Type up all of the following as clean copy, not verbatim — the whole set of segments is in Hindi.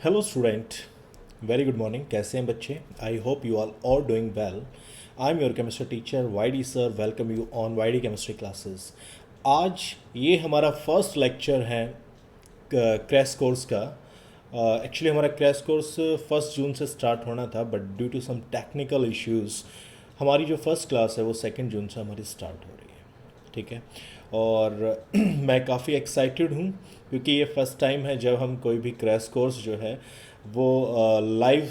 Hello student, very good morning. कैसे हैं बच्चे? I hope you are all doing well. I am your chemistry teacher Y D sir. Welcome you on Y D chemistry classes. आज ये हमारा फर्स्ट लेक्चर है क्रैश कोर्स का। एक्चुअली हमारा क्रैश कोर्स 1 जून से स्टार्ट होना था, but due to some technical issues हमारी जो फर्स्ट क्लास है वो 2 जून से हमारी स्टार्ट हो रही है। ठीक है, और मैं काफ़ी एक्साइटेड हूँ क्योंकि ये फर्स्ट टाइम है जब हम कोई भी क्रैश कोर्स जो है वो लाइव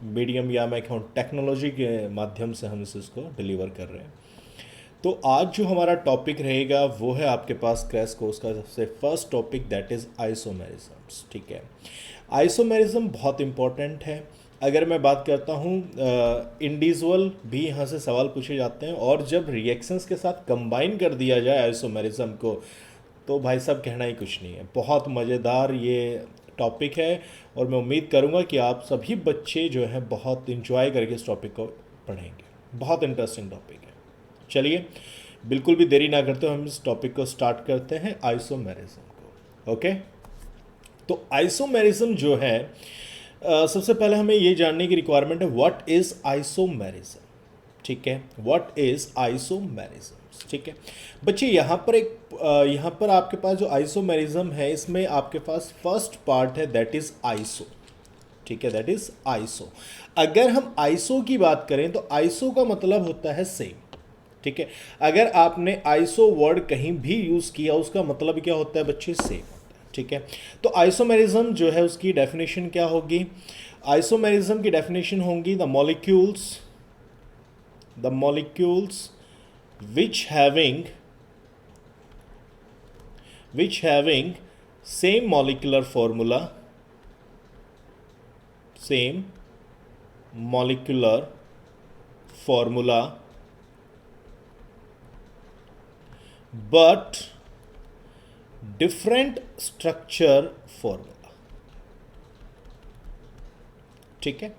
मीडियम या मैं कहूँ टेक्नोलॉजी के माध्यम से हम इसको डिलीवर कर रहे हैं। तो आज जो हमारा टॉपिक रहेगा वो है आपके पास क्रैश कोर्स का सबसे फर्स्ट टॉपिक, दैट इज़ आइसोमेरिज्म्स। ठीक है, आइसोमेरिज्म बहुत इंपॉर्टेंट है। अगर मैं बात करता हूँ, इंडिविजुअल भी यहाँ से सवाल पूछे जाते हैं, और जब रिएक्शंस के साथ कंबाइन कर दिया जाए आइसोमेरिज्म को तो भाई साहब कहना ही कुछ नहीं है। बहुत मज़ेदार ये टॉपिक है और मैं उम्मीद करूँगा कि आप सभी बच्चे जो हैं बहुत इंजॉय करके इस टॉपिक को पढ़ेंगे। बहुत इंटरेस्टिंग टॉपिक है। चलिए बिल्कुल भी देरी ना करते हुए हम इस टॉपिक को स्टार्ट करते हैं, आइसोमेरिज्म को। ओके, तो आइसोमेरिज्म जो है सबसे पहले हमें ये जानने की रिक्वायरमेंट है, व्हाट इज़ आइसोमेरिज्म। ठीक है, व्हाट इज़ आइसोमेरिज्म। ठीक है बच्चे, यहाँ पर आपके पास जो आइसोमेरिज्म है इसमें आपके पास फर्स्ट पार्ट है, दैट इज़ आइसो। ठीक है, दैट इज़ आइसो। अगर हम आइसो की बात करें तो आइसो का मतलब होता है सेम। ठीक है, अगर आपने आइसो वर्ड कहीं भी यूज़ किया उसका मतलब क्या होता है बच्चे? सेम होता है। ठीक है, तो आइसोमेरिज्म जो है उसकी डेफिनेशन क्या होगी? आइसोमेरिज्म की डेफिनेशन होगी the molecules which having same molecular formula but different structure formula। ठीक है,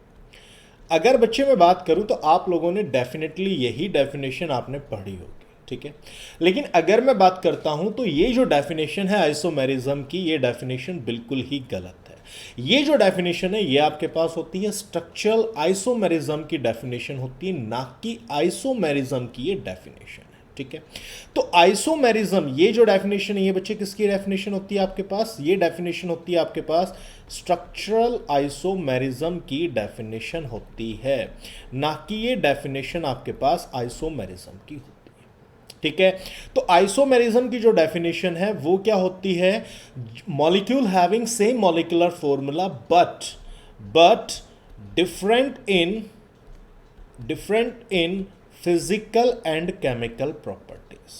अगर बच्चे मैं बात करूं तो आप लोगों ने डेफिनेटली यही डेफिनेशन आपने पढ़ी होगी। ठीक है, लेकिन अगर मैं बात करता हूं तो ये जो डेफिनेशन है आइसोमेरिज्म की, ये डेफिनेशन बिल्कुल ही गलत है। ये जो डेफिनेशन है ये आपके पास होती है स्ट्रक्चरल आइसोमेरिज्म की डेफिनेशन होती है, ना कि आइसोमेरिज्म की ये डेफिनेशन है। ठीक है, तो आइसोमेरिज्म ये जो डेफिनेशन है ये बच्चे किसकी डेफिनेशन होती है आपके पास? ये डेफिनेशन होती है आपके पास स्ट्रक्चरल आइसोमेरिज्म की डेफिनेशन होती है, ना कि ये डेफिनेशन आपके पास आइसोमेरिज्म की होती है। ठीक है, तो आइसोमेरिज्म की जो डेफिनेशन है वो क्या होती है? Molecule having same molecular formula but different in physical and chemical properties.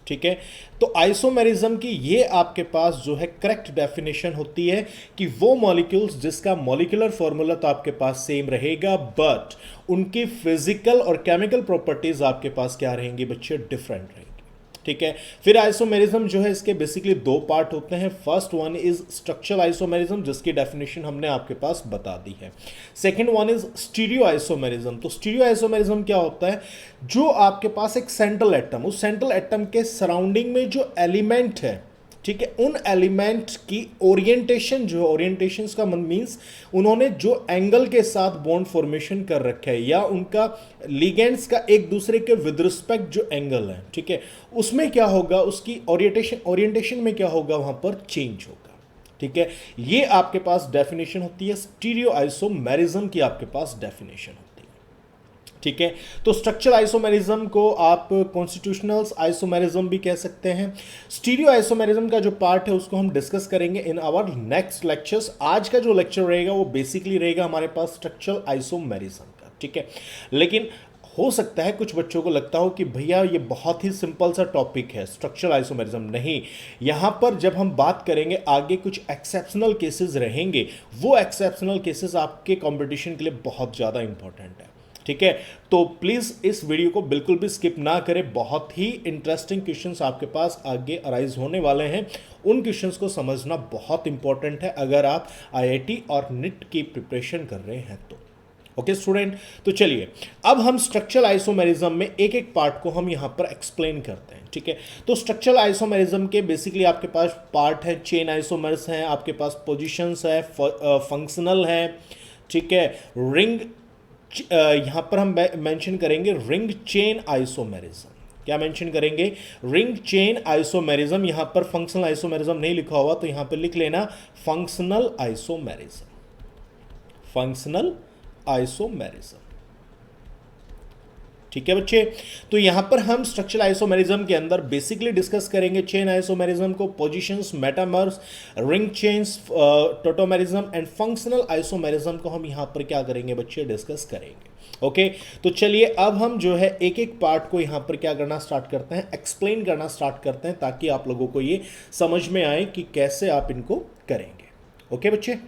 ठीक है, तो आइसोमेरिज्म की ये आपके पास जो है करेक्ट डेफिनेशन होती है कि वो मॉलिक्यूल्स जिसका मॉलिक्यूलर फॉर्मूला तो आपके पास सेम रहेगा, बट उनकी फिजिकल और केमिकल प्रॉपर्टीज आपके पास क्या रहेंगी बच्चे? डिफरेंट रहेंगी। ठीक है, फिर आइसोमेरिज्म जो है इसके बेसिकली दो पार्ट होते हैं। First one is structural isomerism, जिसकी डेफिनेशन हमने आपके पास बता दी है। Second one is stereo isomerism. तो स्टीरियो आइसोमेरिज्म क्या होता है? जो आपके पास एक सेंट्रल एटम, उस सेंट्रल एटम के सराउंडिंग में जो एलिमेंट है, ठीक है, उन एलिमेंट की ओरिएंटेशन जो ओरिएंटेशन का मीन्स उन्होंने जो एंगल के साथ बॉन्ड फॉर्मेशन कर रखा है या उनका लिगेंड्स का एक दूसरे के विद रिस्पेक्ट जो एंगल है, ठीक है, उसमें क्या होगा? उसकी ओरिएंटेशन में क्या होगा? वहां पर चेंज होगा। ठीक है, ये आपके पास डेफिनेशन होती है स्टीरियो आइसोमेरिज्म की, आपके पास डेफिनेशन होती है। ठीक है, तो स्ट्रक्चरल आइसोमेरिज्म को आप कॉन्स्टिट्यूशनल आइसोमेरिज्म भी कह सकते हैं। स्टीरियो आइसोमेरिज्म का जो पार्ट है उसको हम डिस्कस करेंगे इन आवर नेक्स्ट लेक्चर्स। आज का जो लेक्चर रहेगा वो बेसिकली रहेगा हमारे पास स्ट्रक्चरल आइसोमेरिज्म का। ठीक है, लेकिन हो सकता है कुछ बच्चों को लगता हो कि भैया ये बहुत ही सिंपल सा टॉपिक है स्ट्रक्चरल आइसोमेरिज्म। नहीं, यहाँ पर जब हम बात करेंगे आगे कुछ एक्सेप्शनल केसेस रहेंगे, वो एक्सेप्शनल केसेस आपके कंपटीशन के लिए बहुत ज़्यादा इंपॉर्टेंट है। ठीक है, तो प्लीज़ इस वीडियो को बिल्कुल भी स्किप ना करें। बहुत ही इंटरेस्टिंग क्वेश्चंस आपके पास आगे अराइज होने वाले हैं। उन क्वेश्चंस को समझना बहुत इंपॉर्टेंट है अगर आप आईआईटी और नीट की प्रिपरेशन कर रहे हैं तो। ओके स्टूडेंट, तो चलिए अब हम स्ट्रक्चरल आइसोमेरिज्म में एक एक पार्ट को हम यहां पर एक्सप्लेन करते हैं, ठीक है। तो स्ट्रक्चरल आइसोमेरिज्म के बेसिकली आपके पास पार्ट है, चेन आइसोमर्स हैं, आपके पास पोजीशंस है, फंक्शनल है, ठीक है, रिंग, यहां पर हम मेंशन करेंगे रिंग चेन आइसोमेरिज्म। क्या मेंशन करेंगे? Ring chain isomerism. यहां पर फंक्शनल आइसोमेरिज्म नहीं लिखा हुआ तो यहां पर लिख लेना फंक्शनल आइसोमेरिज्म, फंक्शनल आइसोमेरिज्म, ठीक है बच्चे। तो यहां पर हम स्ट्रक्चरल आइसोमेरिज्म के अंदर बेसिकली डिस्कस करेंगे चेन आइसोमेरिज्म को, positions, metamers, ring chains, tautomerism and functional isomerism को हम यहां पर क्या करेंगे बच्चे? डिस्कस करेंगे। ओके, तो चलिए अब हम जो है एक एक पार्ट को यहां पर क्या करना स्टार्ट करते हैं, एक्सप्लेन करना स्टार्ट करते हैं, ताकि आप लोगों को ये समझ में आए कि कैसे आप इनको करेंगे। ओके बच्चे,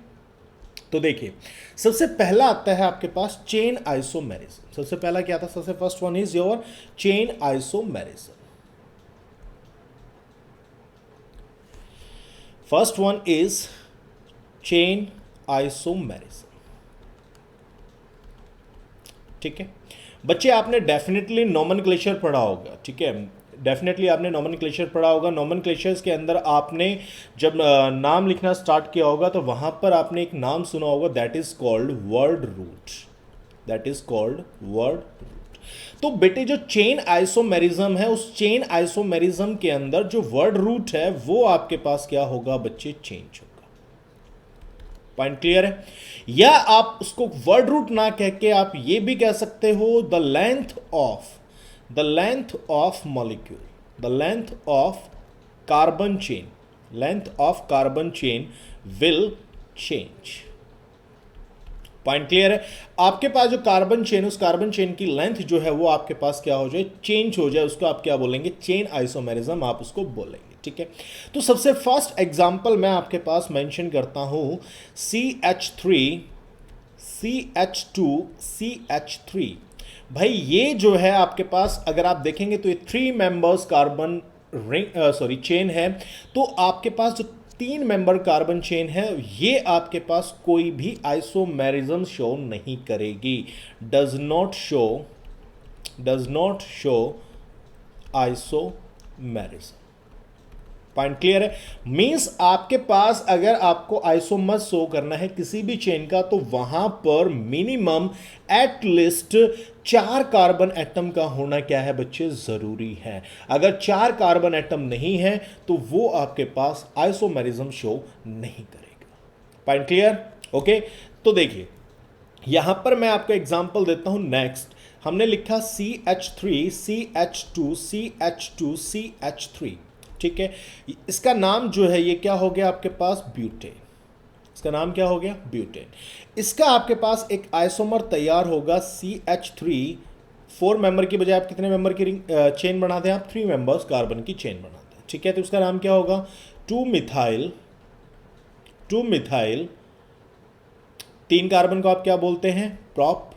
तो देखिए सबसे पहला आता है आपके पास चेन आइसोमेरिज्म। सबसे पहला क्या था? सबसे first one is your chain isomerism. First one is chain isomerism, ठीक है बच्चे। आपने डेफिनेटली नोमेनक्लेचर पढ़ा होगा, ठीक है, डेफिनेटली आपने नोमेनक्लेचर पढ़ा होगा। नोमेनक्लेचर्स के अंदर आपने जब नाम लिखना स्टार्ट किया होगा तो वहां पर आपने एक नाम सुना होगा, that is called word root, that is called word root. तो बेटे जो चेन आइसोमेरिज्म है, उस चेन आइसोमेरिज्म के अंदर जो वर्ड रूट है वो आपके पास क्या होगा बच्चे? चेंज होगा। पॉइंट क्लियर है? या आप उसको वर्ड रूट ना कह के आप ये भी कह सकते हो the length of molecule, the length of carbon chain, length of carbon chain will change. Point clear है? आपके पास जो कार्बन चेन, उस कार्बन चेन की लेंथ जो है वो आपके पास क्या हो जाए? चेंज हो जाए। उसको आप क्या बोलेंगे? चेन आइसोमेरिज्म आप उसको बोलेंगे, ठीक है। तो सबसे फर्स्ट एग्जांपल मैं आपके पास मेंशन करता हूं CH3 CH2 CH3। भाई ये जो है आपके पास अगर आप देखेंगे तो ये 3 मेंबर्स कार्बन रिंग चेन है। तो आपके पास जो 3 मेंबर कार्बन चेन है ये आपके पास कोई भी आइसोमेरिज्म शो नहीं करेगी, does not show isomerism. Point clear है? मींस आपके पास अगर आपको आइसोमर शो करना है किसी भी चेन का तो वहां पर मिनिमम एटलीस्ट 4 कार्बन एटम का होना क्या है बच्चे? जरूरी है। अगर 4 कार्बन एटम नहीं है तो वो आपके पास आइसोमेरिज्म शो नहीं करेगा। Point clear? ओके, तो देखिए यहां पर मैं आपको एग्जांपल देता हूं। नेक्स्ट हमने लिखा CH3 CH2 CH2 CH3, ठीक है। इसका नाम जो है ये क्या हो गया आपके पास? ब्यूटेन। इसका नाम क्या हो गया? ब्यूटेन। इसका आपके पास एक आइसोमर तैयार होगा CH3। 4 मेंबर की बजाय आप कितने मेंबर की चेन बनाते हैं? आप 3 मेंबर्स कार्बन की चेन बनाते हैं, ठीक है। तो उसका नाम क्या होगा? 2 मिथाइल 3 कार्बन को आप क्या बोलते हैं? प्रॉप।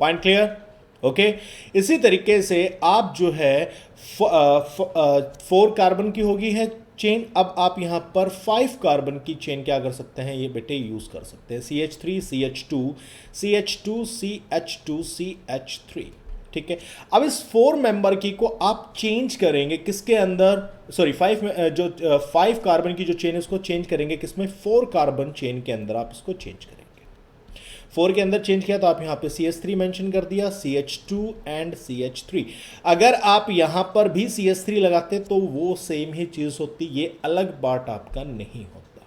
Point clear? ओके, इसी तरीके से आप जो है 4 कार्बन की होगी है चेन। अब आप यहां पर 5 कार्बन की चेन क्या कर सकते हैं ये बेटे? यूज कर सकते हैं CH3 CH2 CH2 CH2 CH3, ठीक है। अब इस 4 मेंबर की को आप चेंज करेंगे किसके अंदर? सॉरी 5 कार्बन की जो चेन है उसको चेंज करेंगे किसमें? 4 कार्बन चेन के अंदर आप इसको चेंज करेंगे। 4 के अंदर चेंज किया तो आप यहां पे CH3 मेंशन कर दिया, CH2 एंड CH3। अगर आप यहां पर भी CH3 लगाते तो वो सेम ही चीज होती, ये अलग पार्ट आपका नहीं होता,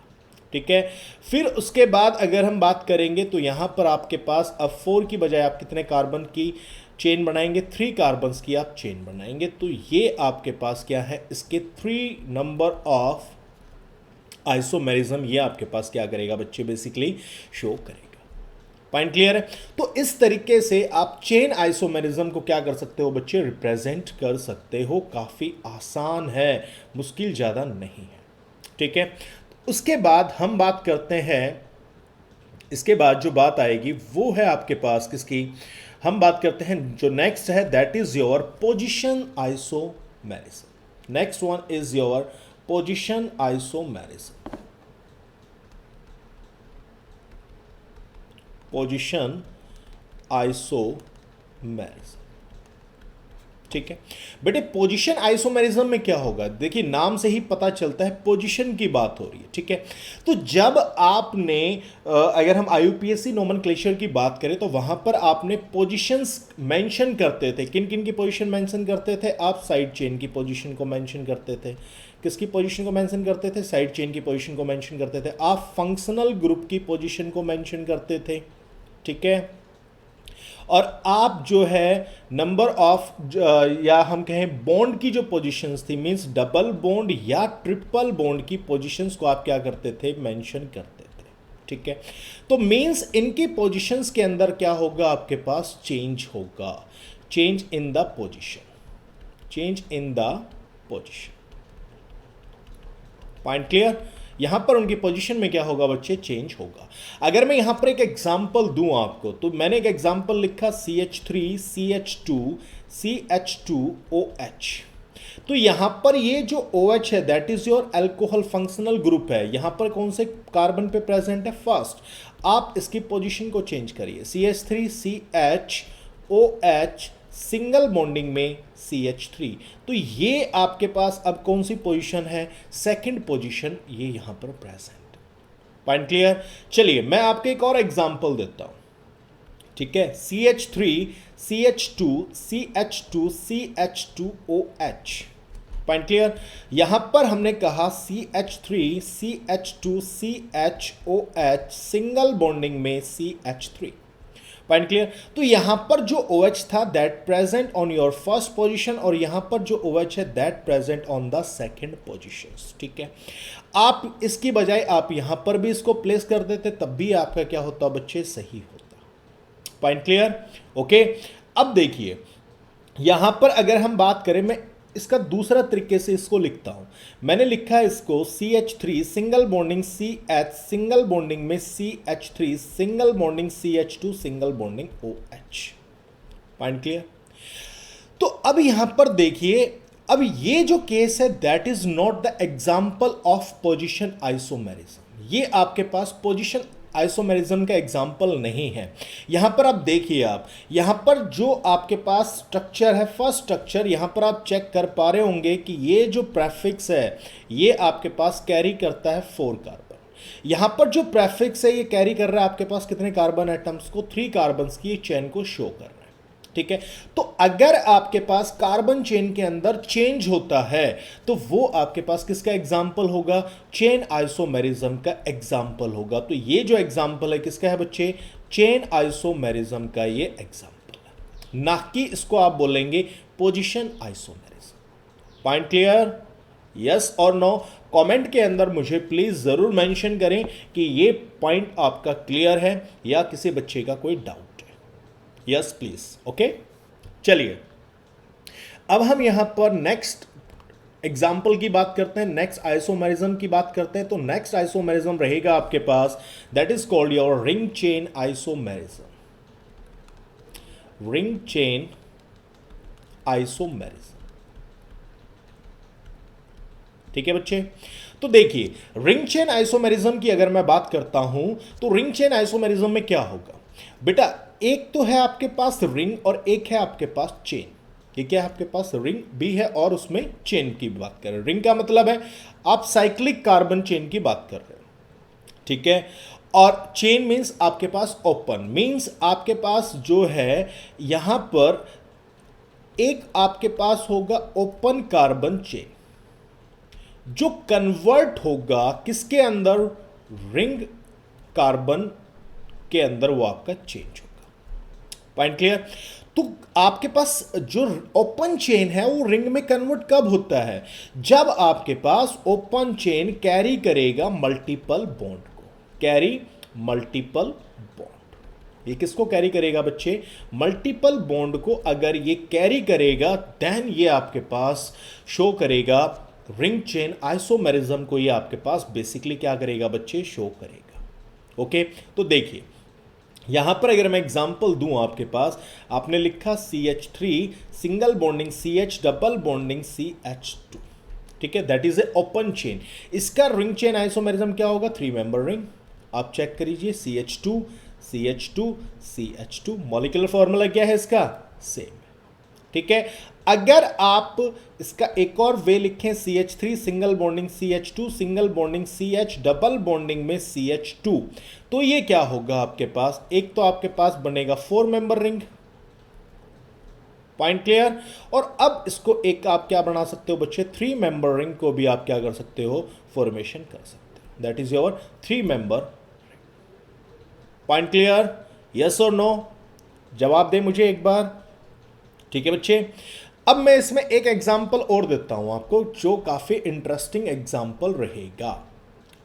ठीक है। फिर उसके बाद अगर हम बात करेंगे तो यहां पर आपके पास अब 4 की बजाय आप कितने कार्बन की चेन बनाएंगे? 3 कार्बन की आप चेन बनाएंगे। तो ये आपके पास क्या है? इसके 3 नंबर ऑफ आइसोमेरिज्म ये आपके पास क्या करेगा बच्चे? बेसिकली शो करेगा। पॉइंट क्लियर है? तो इस तरीके से आप चेन आइसोमेरिज्म को क्या कर सकते हो बच्चे? रिप्रेजेंट कर सकते हो। काफी आसान है, मुश्किल ज्यादा नहीं है, ठीक है। उसके बाद हम बात करते हैं, इसके बाद जो बात आएगी वो है आपके पास किसकी? हम बात करते हैं जो नेक्स्ट है, that is your position isomerism. Next one is your position isomerism. Position isomerism. ठीक है बेटे, पोजीशन आइसोमेरिज्म में क्या होगा, देखिए नाम से ही पता चलता है पोजीशन की बात हो रही है। ठीक है, तो जब आपने अगर हम आईयूपीएसी नोमेनक्लेचर की बात करें तो वहां पर आपने पोजीशंस मेंशन करते थे। किन किन की पोजीशन मेंशन करते थे आप? साइड चेन की पोजीशन को मेंशन करते थे। किसकी पोजीशन को मेंशन करते थे? साइड चेन की पोजीशन को मेंशन करते थे। आप फंक्शनल ग्रुप की पोजीशन को मेंशन करते थे। ठीक है, और आप जो है नंबर ऑफ या हम कहें बॉन्ड की जो पोजीशंस थी, मींस डबल बॉन्ड या ट्रिपल बॉन्ड की पोजीशंस को आप क्या करते थे? मेंशन करते थे। ठीक है, तो मींस इनकी पोजीशंस के अंदर क्या होगा? आपके पास चेंज होगा, change in the position, change in the position. Point clear? यहां पर उनकी पोजीशन में क्या होगा बच्चे? चेंज होगा। अगर मैं यहां पर एक एग्जांपल दूं आपको, तो मैंने एक एग्जांपल लिखा CH3 CH2 CH2OH। तो यहां पर ये जो OH है that is your alcohol functional group है। यहां पर कौन से कार्बन पे प्रेजेंट है? फर्स्ट। आप इसकी पोजीशन को चेंज करिए, CH3 CHOH सिंगल बॉन्डिंग में CH3। तो ये आपके पास अब कौन सी पोजीशन है? सेकंड पोजीशन ये यहां पर प्रेजेंट। Point clear? चलिए मैं आपको एक और एग्जांपल देता हूं। ठीक है, CH3 CH2 CH2 CH2OH। Point clear? यहां पर हमने कहा CH3 CH2 CHOH single bonding में CH3। Point clear? तो यहां पर जो OH था that present on your first position, और यहां पर जो OH है that present on the second position. ठीक है, आप इसकी बजाय आप यहां पर भी इसको प्लेस कर देते, तब भी आपका क्या होता बच्चे? सही होता। Point clear? ओके, अब देखिए यहां पर अगर हम बात करें, मैं इसका दूसरा तरीके से इसको लिखता हूं। मैंने लिखा है इसको CH3 single bonding CH single bonding में CH3 single bonding CH2 single bonding OH। Point clear? तो अब यहां पर देखिए, अब ये जो केस है that is not the example of position isomerism. ये आपके पास पोजीशन आइसोमेरिज्म का एग्जाम्पल नहीं है। यहां पर आप देखिए, आप यहां पर जो आपके पास स्ट्रक्चर है, फर्स्ट स्ट्रक्चर, यहां पर आप चेक कर पा रहे होंगे कि ये जो प्रेफिक्स है ये आपके पास कैरी करता है 4 कार्बन। यहां पर जो प्रेफिक्स है ये कैरी कर रहा है आपके पास कितने कार्बन एटम्स को? 3 कार्बन की चेन को शो कर रहा है। ठीक है, तो अगर आपके पास कार्बन चेन के अंदर चेंज होता है तो वो आपके पास किसका एग्जाम्पल होगा? चेन आइसोमेरिज्म का एग्जाम्पल होगा। तो ये जो एग्जाम्पल है किसका है बच्चे? चेन आइसोमेरिज्म का ये एग्जाम्पल है, ना कि इसको आप बोलेंगे position isomerism. Point clear? Yes और नो? कमेंट के अंदर मुझे प्लीज जरूर मेंशन करें कि ये पॉइंट आपका क्लियर है या किसी बच्चे का कोई डाउट। Yes please. ओके, चलिए अब हम यहां पर नेक्स्ट एग्जाम्पल की बात करते हैं, नेक्स्ट आइसोमेरिज्म की बात करते हैं। तो नेक्स्ट आइसोमेरिज्म रहेगा आपके पास that is called your ring chain isomerism. Ring chain isomerism. ठीक है बच्चे, तो देखिए रिंग चेन आइसोमेरिज्म की अगर मैं बात करता हूं तो रिंग चेन आइसोमेरिज्म में क्या होगा बेटा? एक तो है आपके पास रिंग और एक है आपके पास चेन। ये क्या है? आपके पास रिंग भी है और उसमें चेन की बात कर रहे हैं। रिंग का मतलब है आप साइक्लिक कार्बन चेन की बात कर रहे हैं। ठीक है, और चेन मीन्स आपके पास ओपन, मीन्स आपके पास जो है यहां पर एक आपके पास होगा ओपन कार्बन चेन जो कन्वर्ट होगा किसके अंदर? रिंग कार्बन के अंदर वो आपका चेंज होगा। Point clear? तो आपके पास जो ओपन चेन है वो रिंग में कन्वर्ट कब होता है? जब आपके पास ओपन चेन कैरी करेगा मल्टीपल बॉन्ड को। कैरी मल्टीपल बॉन्ड, ये किसको कैरी करेगा बच्चे? मल्टीपल बॉन्ड को अगर ये कैरी करेगा देन ये आपके पास शो करेगा रिंग चेन आइसोमेरिज्म को। ये आपके पास बेसिकली क्या करेगा बच्चे? शो करेगा। ओके, तो देखिए यहां पर अगर मैं एग्जांपल दूं आपके पास, आपने लिखा CH3 single bonding CH double bonding CH2। ठीक है, that is a open chain. इसका रिंग चेन आइसोमेरिज्म क्या होगा? 3 मेंबर रिंग। आप चेक करिए CH2 CH2 CH2। Molecular formula क्या है इसका? सेम। ठीक है, अगर आप इसका एक और वे लिखें CH3 single bonding CH2 single bonding CH double bonding में CH2, तो ये क्या होगा आपके पास? एक तो आपके पास बनेगा 4 मेंबर रिंग। Point clear? और अब इसको एक आप क्या बना सकते हो बच्चे? 3 मेंबर रिंग को भी आप क्या कर सकते हो? फॉर्मेशन कर सकते हो। That is your 3 member. Point clear? Yes और नो? जवाब दे मुझे एक बार। ठीक है बच्चे, अब मैं इसमें एक एग्जाम्पल और देता हूं आपको, जो काफी इंटरेस्टिंग एग्जाम्पल रहेगा।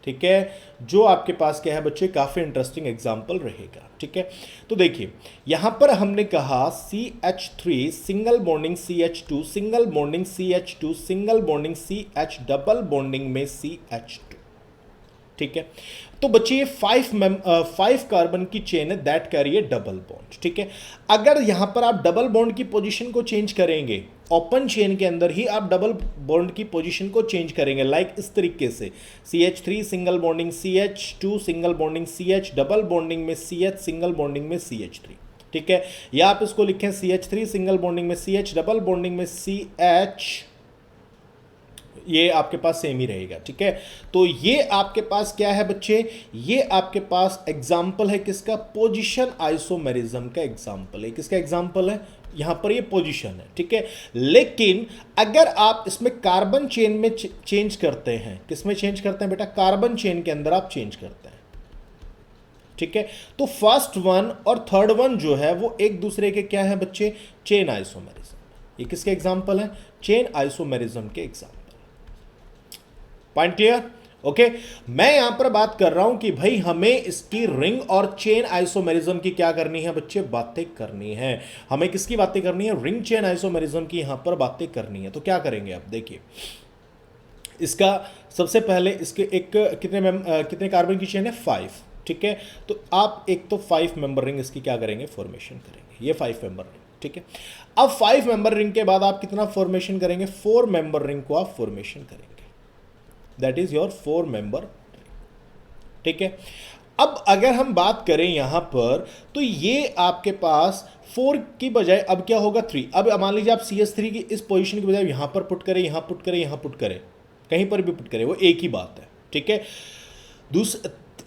ठीक है, जो आपके पास क्या है बच्चे? काफी इंटरेस्टिंग एग्जाम्पल रहेगा। ठीक है, तो देखिए यहां पर हमने कहा CH3 single bonding CH2 single bonding CH2 single bonding CH double bonding में CH2। ठीक है, तो बच्चे ये 5 कार्बन की चेन है that carry A double bond. ठीक है, अगर यहां पर आप डबल बॉन्ड की पोजीशन को चेंज करेंगे, ओपन चेन के अंदर ही आप डबल बॉन्ड की पोजीशन को चेंज करेंगे, लाइक इस तरीके से CH3 single bonding CH2 single bonding CH double bonding में CH सिंगल बॉन्डिंग में CH3। ठीक है, या आप इसको लिखें CH3 सिंगल बॉन्डिंग में CH डबल बॉन्डिंग में CH, ये आपके पास सेम ही रहेगा। ठीक है, तो ये आपके पास क्या है बच्चे? ये आपके पास एग्जाम्पल है किसका? पोजीशन आइसोमेरिज्म का एग्जाम्पल है। किसका एग्जाम्पल है? यहां पर ये पोजीशन है। ठीक है, लेकिन अगर आप इसमें कार्बन चेन में चेंज करते हैं, किसमें चेंज करते हैं बेटा? कार्बन चेन के अंदर आप चेंज करते हैं। ठीक है, तो फर्स्ट वन और थर्ड वन जो है वो एक दूसरे के क्या है बच्चे? Chain isomerism. ये किसके एग्जाम्पल है? चेन आइसोमेरिज्म के एग्जाम्पल। Point clear? ओके, मैं यहां पर बात कर रहा हूं कि भाई हमें इसकी रिंग और चेन आइसोमेरिज्म की क्या करनी है बच्चे? बातें करनी है। हमें किसकी बातें करनी है? रिंग चेन आइसोमेरिज्म की यहां पर बातें करनी है। तो क्या करेंगे आप? देखिए, इसका सबसे पहले इसके एक कितने कार्बन की चेन है? 5। ठीक है, तो आप एक तो 5 मेंबर रिंग इसकी क्या करेंगे? फॉर्मेशन करेंगे। ये 5 मेंबर रिंग। ठीक है, अब 5 मेंबर रिंग के बाद आप कितना फॉर्मेशन करेंगे? 4 मेंबर रिंग को आप फॉर्मेशन करेंगे। That is your 4 member. ठीक है, अब अगर हम बात करें यहां पर, तो ये आपके पास 4 की बजाय अब क्या होगा? 3। अब मान लीजिए आप CH3 की इस पोजीशन की बजाय यहां पर पुट करें, यहां पुट करें, यहां पुट करें, कहीं पर भी पुट करें, वो एक ही बात है। ठीक है,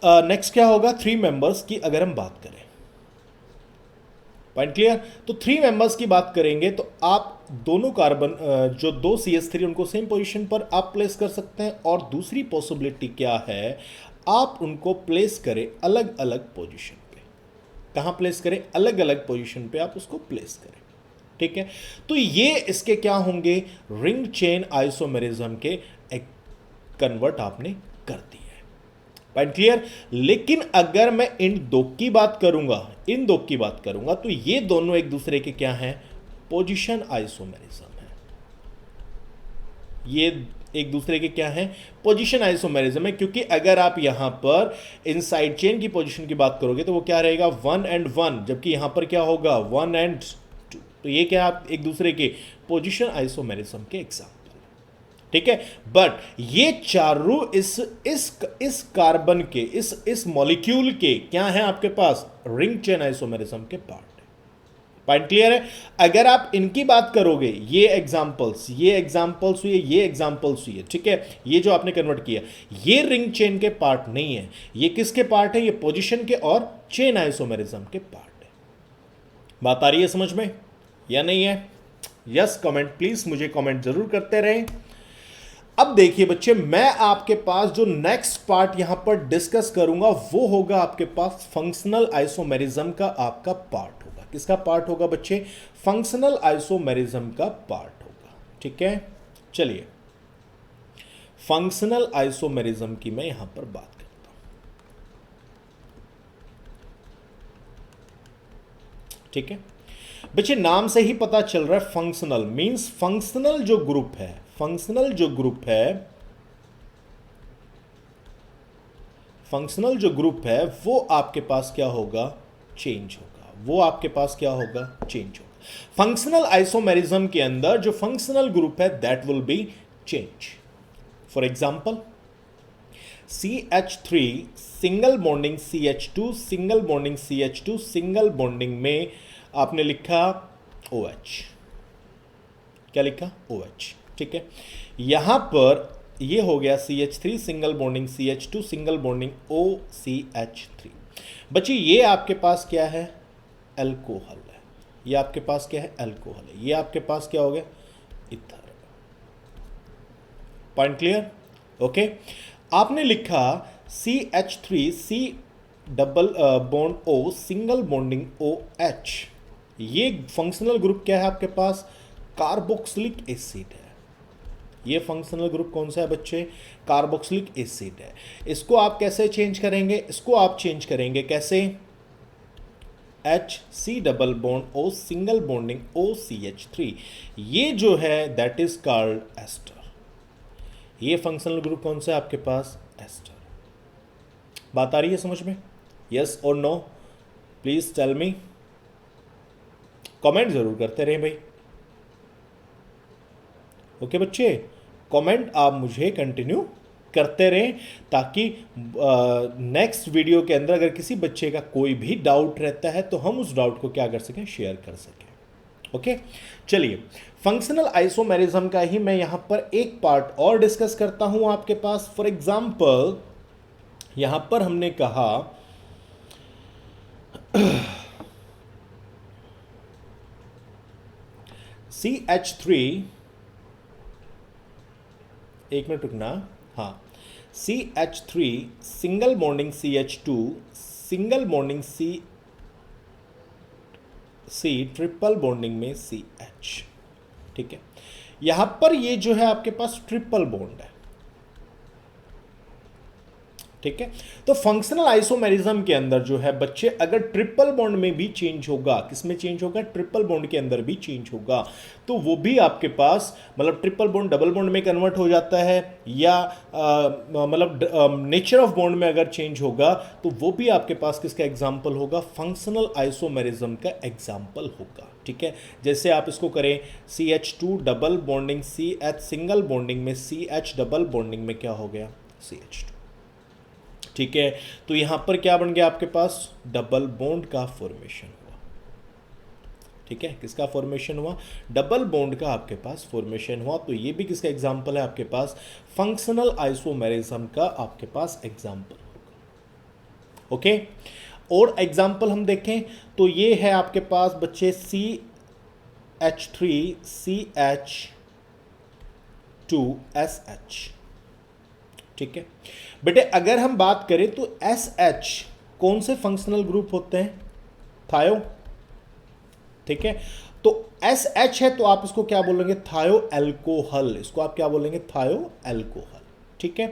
नेक्स्ट क्या होगा? 3 मेंबर्स की अगर हम बात करें, पॉइंट क्लियर? तो 3 मेंबर्स की बात करेंगे तो आप दोनों कार्बन जो 2 CH3 उनको सेम पोजीशन पर आप प्लेस कर सकते हैं, और दूसरी पॉसिबिलिटी क्या है? आप उनको प्लेस करें अलग अलग पोजीशन पे। कहां प्लेस करें? अलग अलग पोजीशन पे आप उसको प्लेस करें। ठीक है, तो ये इसके क्या होंगे? रिंग चेन आइसोमेरिज्म के कन्वर्ट आपने कर दिया है। Point clear? लेकिन अगर मैं इन दो की बात करूंगा, तो ये दोनों एक दूसरे के क्या हैं? पोजीशन आइसोमेरिज्म है। ये एक दूसरे के क्या हैं? पोजीशन आइसोमेरिज्म है, क्योंकि अगर आप यहां पर इन साइड चेन की पोजीशन की बात करोगे तो वो क्या रहेगा? 1 and 1, जबकि यहां पर क्या होगा? 1 and 2। तो ये क्या? आप एक दूसरे के पोजीशन आइसोमेरिज्म के एग्जाम्पल। ठीक है, बट ये चारों इस कार्बन के इस मॉलिक्यूल के क्या हैं आपके पास? रिंग चेन आइसोमेरिज्म के पार्ट। पॉइंट क्लियर है? अगर आप इनकी बात करोगे, ये एग्जांपल्स हुए, ये एग्जांपल्स हुए। ठीक है, ये जो आपने कन्वर्ट किया, ये रिंग चेन के पार्ट नहीं है। ये किसके पार्ट है? ये पोजीशन के और चेन आइसोमेरिज्म के पार्ट है। बात आ रही है समझ में या नहीं है? यस कमेंट प्लीज, मुझे कमेंट जरूर करते रहें। अब देखिए बच्चे, मैं आपके पास जो नेक्स्ट पार्ट यहां पर डिस्कस करूंगा वो होगा आपके पास फंक्शनल आइसोमेरिज्म का आपका पार्ट होगा। किसका पार्ट होगा बच्चे? फंक्शनल आइसोमेरिज्म का पार्ट होगा। ठीक है, चलिए फंक्शनल आइसोमेरिज्म की मैं यहां पर बात करता हूं। ठीक है बच्चे, नाम से ही पता चल रहा है फंक्शनल मींस फंक्शनल जो ग्रुप है वो आपके पास क्या होगा? चेंज होगा। फंक्शनल आइसोमेरिज्म के अंदर जो फंक्शनल ग्रुप है that will be change. For example, CH3 single bonding CH2 single bonding CH2 single bonding में आपने लिखा OH। क्या लिखा? OH। ठीक है, यहां पर ये हो गया CH3 single bonding CH2 single bonding OCH3। बच्चे ये आपके पास क्या है? अल्कोहल है। ये आपके पास क्या है? अल्कोहल है। ये आपके पास क्या हो गया? ईथर। Point clear? ओके। आपने लिखा CH3 C double bond O single bonding OH। ये फंक्शनल ग्रुप क्या है आपके पास? कार्बोक्सिलिक एसिड है। ये फंक्शनल ग्रुप कौन सा है बच्चे? कार्बोक्सिलिक एसिड है। इसको आप कैसे चेंज करेंगे? इसको आप चेंज करेंगे कैसे? HC double bond O single bonding OCH3। ये जो है दैट इज कॉल्ड एस्टर। ये फंक्शनल ग्रुप कौन सा है आपके पास? एस्टर। बात आ रही है समझ में? यस और no? Please tell me. Comment जरूर करते रहें भाई। ओके बच्चे, कमेंट आप मुझे कंटिन्यू करते रहें ताकि नेक्स्ट वीडियो के अंदर अगर किसी बच्चे का कोई भी डाउट रहता है तो हम उस डाउट को क्या कर सकें? शेयर कर सकें। ओके, चलिए फंक्शनल आइसोमेरिज्म का ही मैं यहां पर एक पार्ट और डिस्कस करता हूं आपके पास। फॉर एग्जांपल यहां पर हमने कहा CH3, एक मिनट रुकना, हाँ, CH3 single bonding CH2 single bonding C triple bonding में CH। ठीक है, यहां पर ये जो है आपके पास ट्रिपल बॉन्ड है। ठीक है, तो फंक्शनल आइसोमेरिज्म के अंदर जो है बच्चे अगर ट्रिपल बॉन्ड में भी चेंज होगा, किसमें चेंज होगा? ट्रिपल बॉन्ड के अंदर भी चेंज होगा, तो वो भी आपके पास मतलब ट्रिपल बॉन्ड डबल बॉन्ड में कन्वर्ट हो जाता है, या मतलब नेचर ऑफ बॉन्ड में अगर चेंज होगा तो वो भी आपके पास किसका एग्जाम्पल होगा? फंक्शनल आइसोमेरिज्म का एग्जाम्पल होगा। ठीक है, जैसे आप इसको करें CH2 double bonding CH single bonding में CH डबल बॉन्डिंग में क्या हो गया? CH2। ठीक है, तो यहां पर क्या बन गया आपके पास? डबल बॉन्ड का फॉर्मेशन हुआ। ठीक है, किसका फॉर्मेशन हुआ? डबल बॉन्ड का आपके पास फॉर्मेशन हुआ। तो ये भी किसका एग्जांपल है आपके पास? फंक्शनल आइसोमेरिज्म का आपके पास एग्जांपल होगा। ओके, और एग्जांपल हम देखें तो ये है आपके पास बच्चे CH3 CH2SH। ठीक है बेटे, अगर हम बात करें तो SH कौन से फंक्शनल ग्रुप होते हैं? थायो। ठीक है, तो SH है तो आप इसको क्या बोलेंगे? थायो एल्कोहल। इसको आप क्या बोलेंगे? थायो एल्कोहल। ठीक है,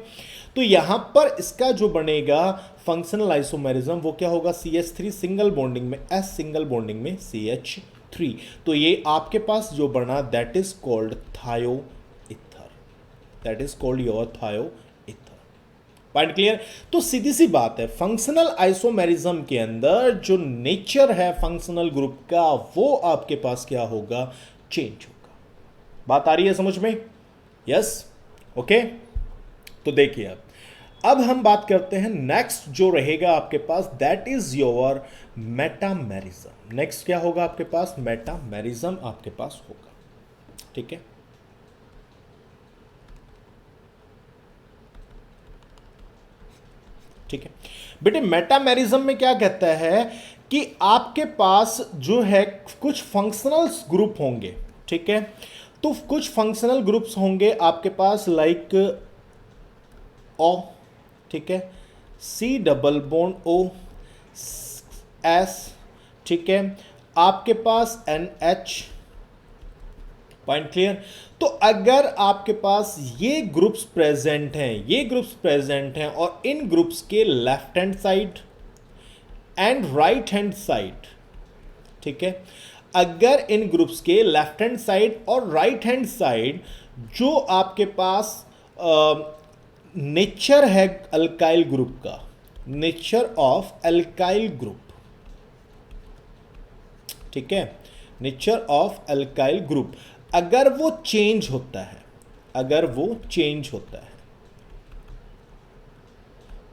तो यहां पर इसका जो बनेगा फंक्शनल आइसोमेरिज्म वो क्या होगा? CH3 सिंगल बॉन्डिंग में S सिंगल बॉन्डिंग में CH3। तो ये आपके पास जो बना that is called thio ether. That is called your thio. Point clear? तो सीधी सी बात है, फंक्शनल आइसोमेरिज्म के अंदर जो नेचर है फंक्शनल ग्रुप का वो आपके पास क्या होगा? चेंज होगा। बात आ रही है समझ में? Yes, okay. तो देखिए अब हम बात करते हैं नेक्स्ट जो रहेगा आपके पास that is your metamerism. Next क्या होगा आपके पास? मेटामेरिज्म आपके पास होगा। ठीक है, ठीक है बेटे, मेटामेरिज्म में क्या कहता है कि आपके पास जो है कुछ फंक्शनल ग्रुप होंगे। ठीक है, तो कुछ फंक्शनल ग्रुप्स होंगे आपके पास लाइक O। ठीक है, C double bond O S। ठीक है, आपके पास NH। Point clear? तो अगर आपके पास ये ग्रुप्स प्रेजेंट हैं, ये ग्रुप्स प्रेजेंट हैं और इन ग्रुप्स के left hand side and right hand side, ठीक है, अगर इन ग्रुप्स के लेफ्ट हैंड साइड और राइट हैंड साइड जो आपके पास नेचर है अल्काइल ग्रुप का, नेचर ऑफ अल्काइल ग्रुप, ठीक है, नेचर ऑफ अल्काइल ग्रुप अगर वो चेंज होता है, अगर वो चेंज होता है,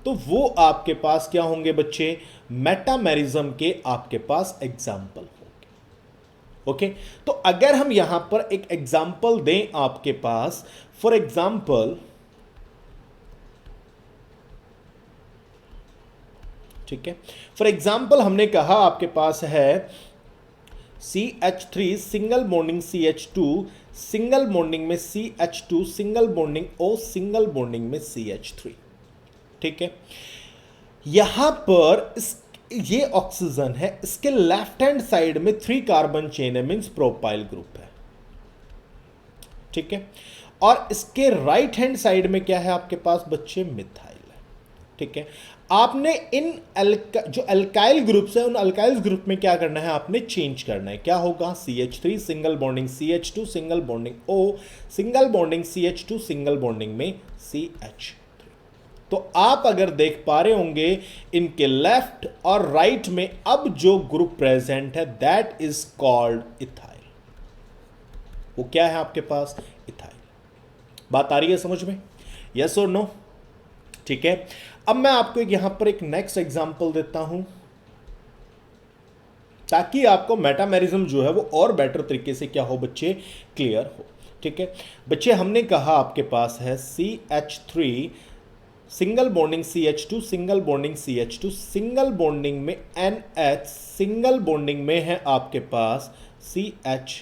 तो वो आपके पास क्या होंगे बच्चे, मेटामेरिज्म के आपके पास एग्जाम्पल होंगे। ओके, तो अगर हम यहां पर एक एग्जाम्पल दें आपके पास, फॉर एग्जाम्पल, ठीक है, फॉर एग्जाम्पल हमने कहा आपके पास है CH3 single bonding CH2 single bonding में CH2 single bonding O single bonding में CH3, ठीक है। यहां पर ये ऑक्सीजन है, इसके लेफ्ट हैंड साइड में 3 कार्बन चेन है, मींस प्रोपाइल ग्रुप है, ठीक है। और इसके राइट हैंड साइड में क्या है आपके पास बच्चे, मिथाइल है, ठीक है। आपने इन जो अल्काइल ग्रुप्स है, उन अल्काइल ग्रुप में क्या करना है, आपने चेंज करना है। क्या होगा, CH3 single bonding CH2 single bonding O single bonding CH2 single bonding में CH3। तो आप अगर देख पा रहे होंगे इनके लेफ्ट और राइट में अब जो ग्रुप प्रेजेंट है दैट इज कॉल्ड इथाइल। वो क्या है आपके पास, इथाइल। बात आ रही है समझ में, यस और नो, ठीक है। अब मैं आपको यहां पर एक नेक्स्ट एग्जांपल देता हूं ताकि आपको मेटामेरिज्म जो है वो और बेटर तरीके से क्या हो बच्चे, क्लियर हो, ठीक है। बच्चे हमने कहा आपके पास है CH3 single bonding CH2 single bonding CH2 single bonding में NH सिंगल बॉन्डिंग में है आपके पास CH।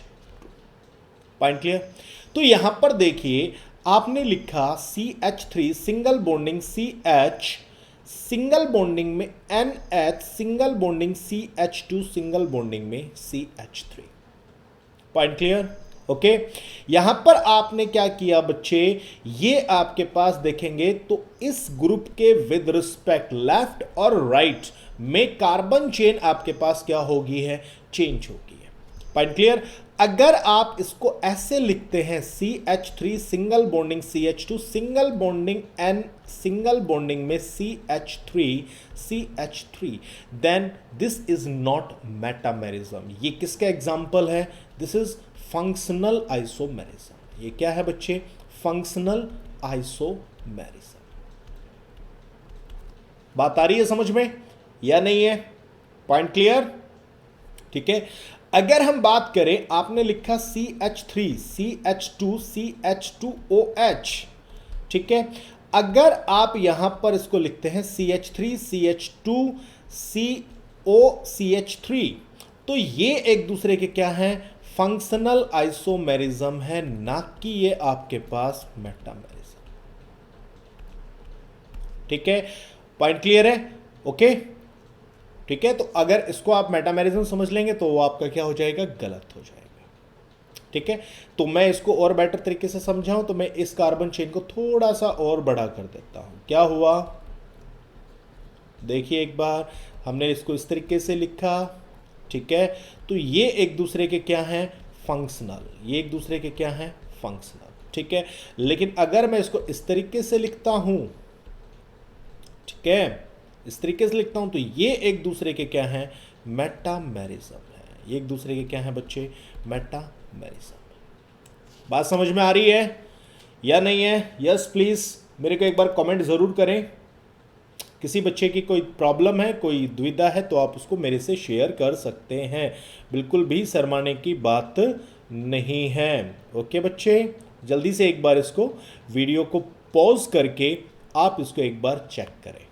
Point clear. तो यहां पर देखिए आपने लिखा CH3 single bonding CH single bonding में NH single bonding CH2 single bonding में CH3। Point clear, okay. यहां पर आपने क्या किया बच्चे, ये आपके पास देखेंगे तो इस ग्रुप के विद रिस्पेक्ट लेफ्ट और राइट में कार्बन चेन आपके पास क्या होगी है, चेंज होगी है। Point clear. अगर आप इसको ऐसे लिखते हैं CH3 single bonding CH2 single bonding N single bonding में CH3 then this is not metamerism. ये किसका एग्जांपल है, दिस इज फंक्शनल आइसोमेरिज्म। ये क्या है बच्चे, फंक्शनल आइसोमेरिज्म। बात आ रही है समझ में या नहीं है, पॉइंट क्लियर, ठीक है। अगर हम बात करें, आपने लिखा CH3 CH2 CH2OH, ठीक है। अगर आप यहां पर इसको लिखते हैं CH3 CH2 CO CH3, तो ये एक दूसरे के क्या हैं, फंक्शनल आइसोमेरिज्म है, ना कि ये आपके पास मेटामेरिज्म, ठीक है। पॉइंट क्लियर है, ओके, ठीक है। तो अगर इसको आप मेटामेरिज्म समझ लेंगे तो वो आपका क्या हो जाएगा, गलत हो जाएगा, ठीक है। तो मैं इसको और बेटर तरीके से समझाऊं तो मैं इस कार्बन चेन को थोड़ा सा और बड़ा कर देता हूं। क्या हुआ, देखिए एक बार, हमने इसको इस तरीके से लिखा, ठीक है। तो ये एक दूसरे के क्या हैं, फंक्शनल, ये एक दूसरे के क्या हैं, फंक्शनल, ठीक है। लेकिन अगर मैं इसको इस तरीके से लिखता हूं, ठीक है, इस तरीके से लिखता हूं तो ये एक दूसरे के क्या हैं, मेटामेरिज्म है। ये एक दूसरे के क्या हैं बच्चे, मेटामेरिज्म। बात समझ में आ रही है या नहीं है, यस प्लीज मेरे को एक बार कमेंट जरूर करें। किसी बच्चे की कोई प्रॉब्लम है, कोई दुविधा है तो आप उसको मेरे से शेयर कर सकते हैं, बिल्कुल भी शर्माने की बात नहीं है। ओके बच्चे, जल्दी से एक बार इसको वीडियो को पॉज करके आप इसको एक बार चेक करें।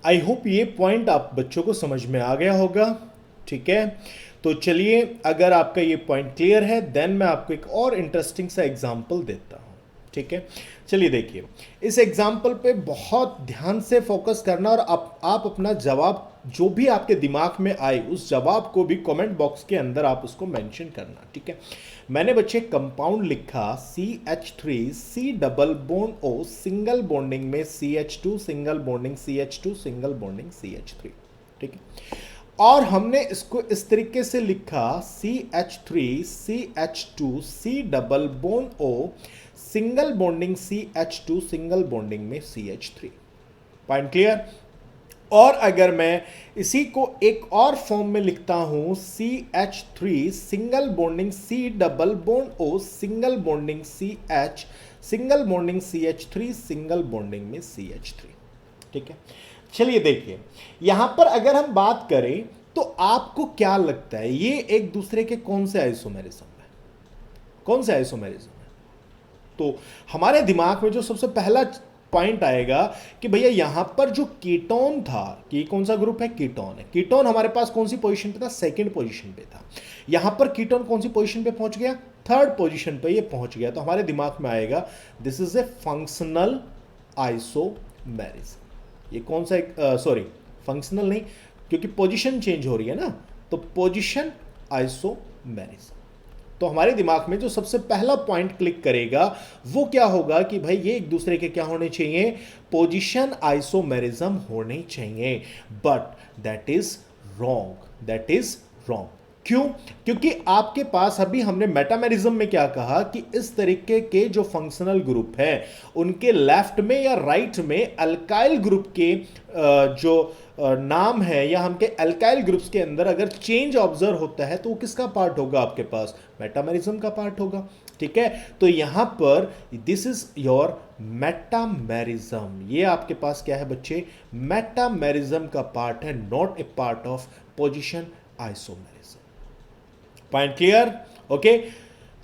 आई होप ये पॉइंट आप बच्चों को समझ में आ गया होगा, ठीक है। तो चलिए, अगर आपका ये पॉइंट क्लियर है देन मैं आपको एक और इंटरेस्टिंग सा एग्जांपल देता हूं, ठीक है। चलिए देखिए, इस एग्जांपल पे बहुत ध्यान से फोकस करना और आप अपना जवाब जो भी आपके दिमाग में आए उस जवाब को भी कमेंट बॉक्स के अंदर आप उसको मेंशन करना, ठीक है। मैंने बच्चे कंपाउंड लिखा CH3 C double bond O single bonding में CH2 single bonding CH2 single bonding CH3, ठीक है। और हमने इसको इस तरीके से लिखा CH3 CH2 C double bond O single bonding CH2 single bonding में CH3। Point clear. और अगर मैं इसी को एक और फॉर्म में लिखता हूं CH3 single bonding C double bond O single bonding CH single bonding CH3 single bonding में CH3। ठीक है, चलिए देखिए यहां पर अगर हम बात करें तो आपको क्या लगता है ये एक दूसरे के कौन से आइसोमेरिज्म है, कौन से आइसोमेरिज्म है? तो हमारे दिमाग में जो सबसे पहला पॉइंट आएगा कि भैया यहां पर जो कीटोन था, कि कौन सा ग्रुप है, कीटोन है। कीटोन हमारे पास कौन सी पोजीशन पे था, सेकंड पोजीशन पे था। यहां पर कीटोन कौन सी पोजीशन पे पहुंच गया, थर्ड पोजीशन पे ये पहुंच गया। तो हमारे दिमाग में आएगा this is a functional isomerism. ये कौन सा, सॉरी फंक्शनल नहीं, क्योंकि पोजीशन चेंज हो रही है ना, तो पोजीशन आइसोमेरिज्म। तो हमारे दिमाग में जो सबसे पहला पॉइंट क्लिक करेगा वो क्या होगा कि भाई ये एक दूसरे के क्या होने चाहिए, पोजीशन आइसोमेरिज्म होने चाहिए। But that is wrong, that is wrong. क्यों? क्योंकि आपके पास अभी हमने मेटामेरिज्म में क्या कहा कि इस तरीके के जो फंक्शनल ग्रुप है उनके लेफ्ट में या राइट में अल्काइल ग्रुप के जो नाम है या हमके अल्काइल ग्रुप्स के अंदर अगर चेंज ऑब्जर्व होता है तो वो किसका पार्ट होगा, आपके पास मेटामेरिज्म का पार्ट होगा। ठीक है, तो यहां पर दिस इज योर मेटामेरिज्म। ये आपके पास क्या है बच्चे, मेटामेरिज्म का पार्ट है, not a part of position isomerism. Point clear? Okay,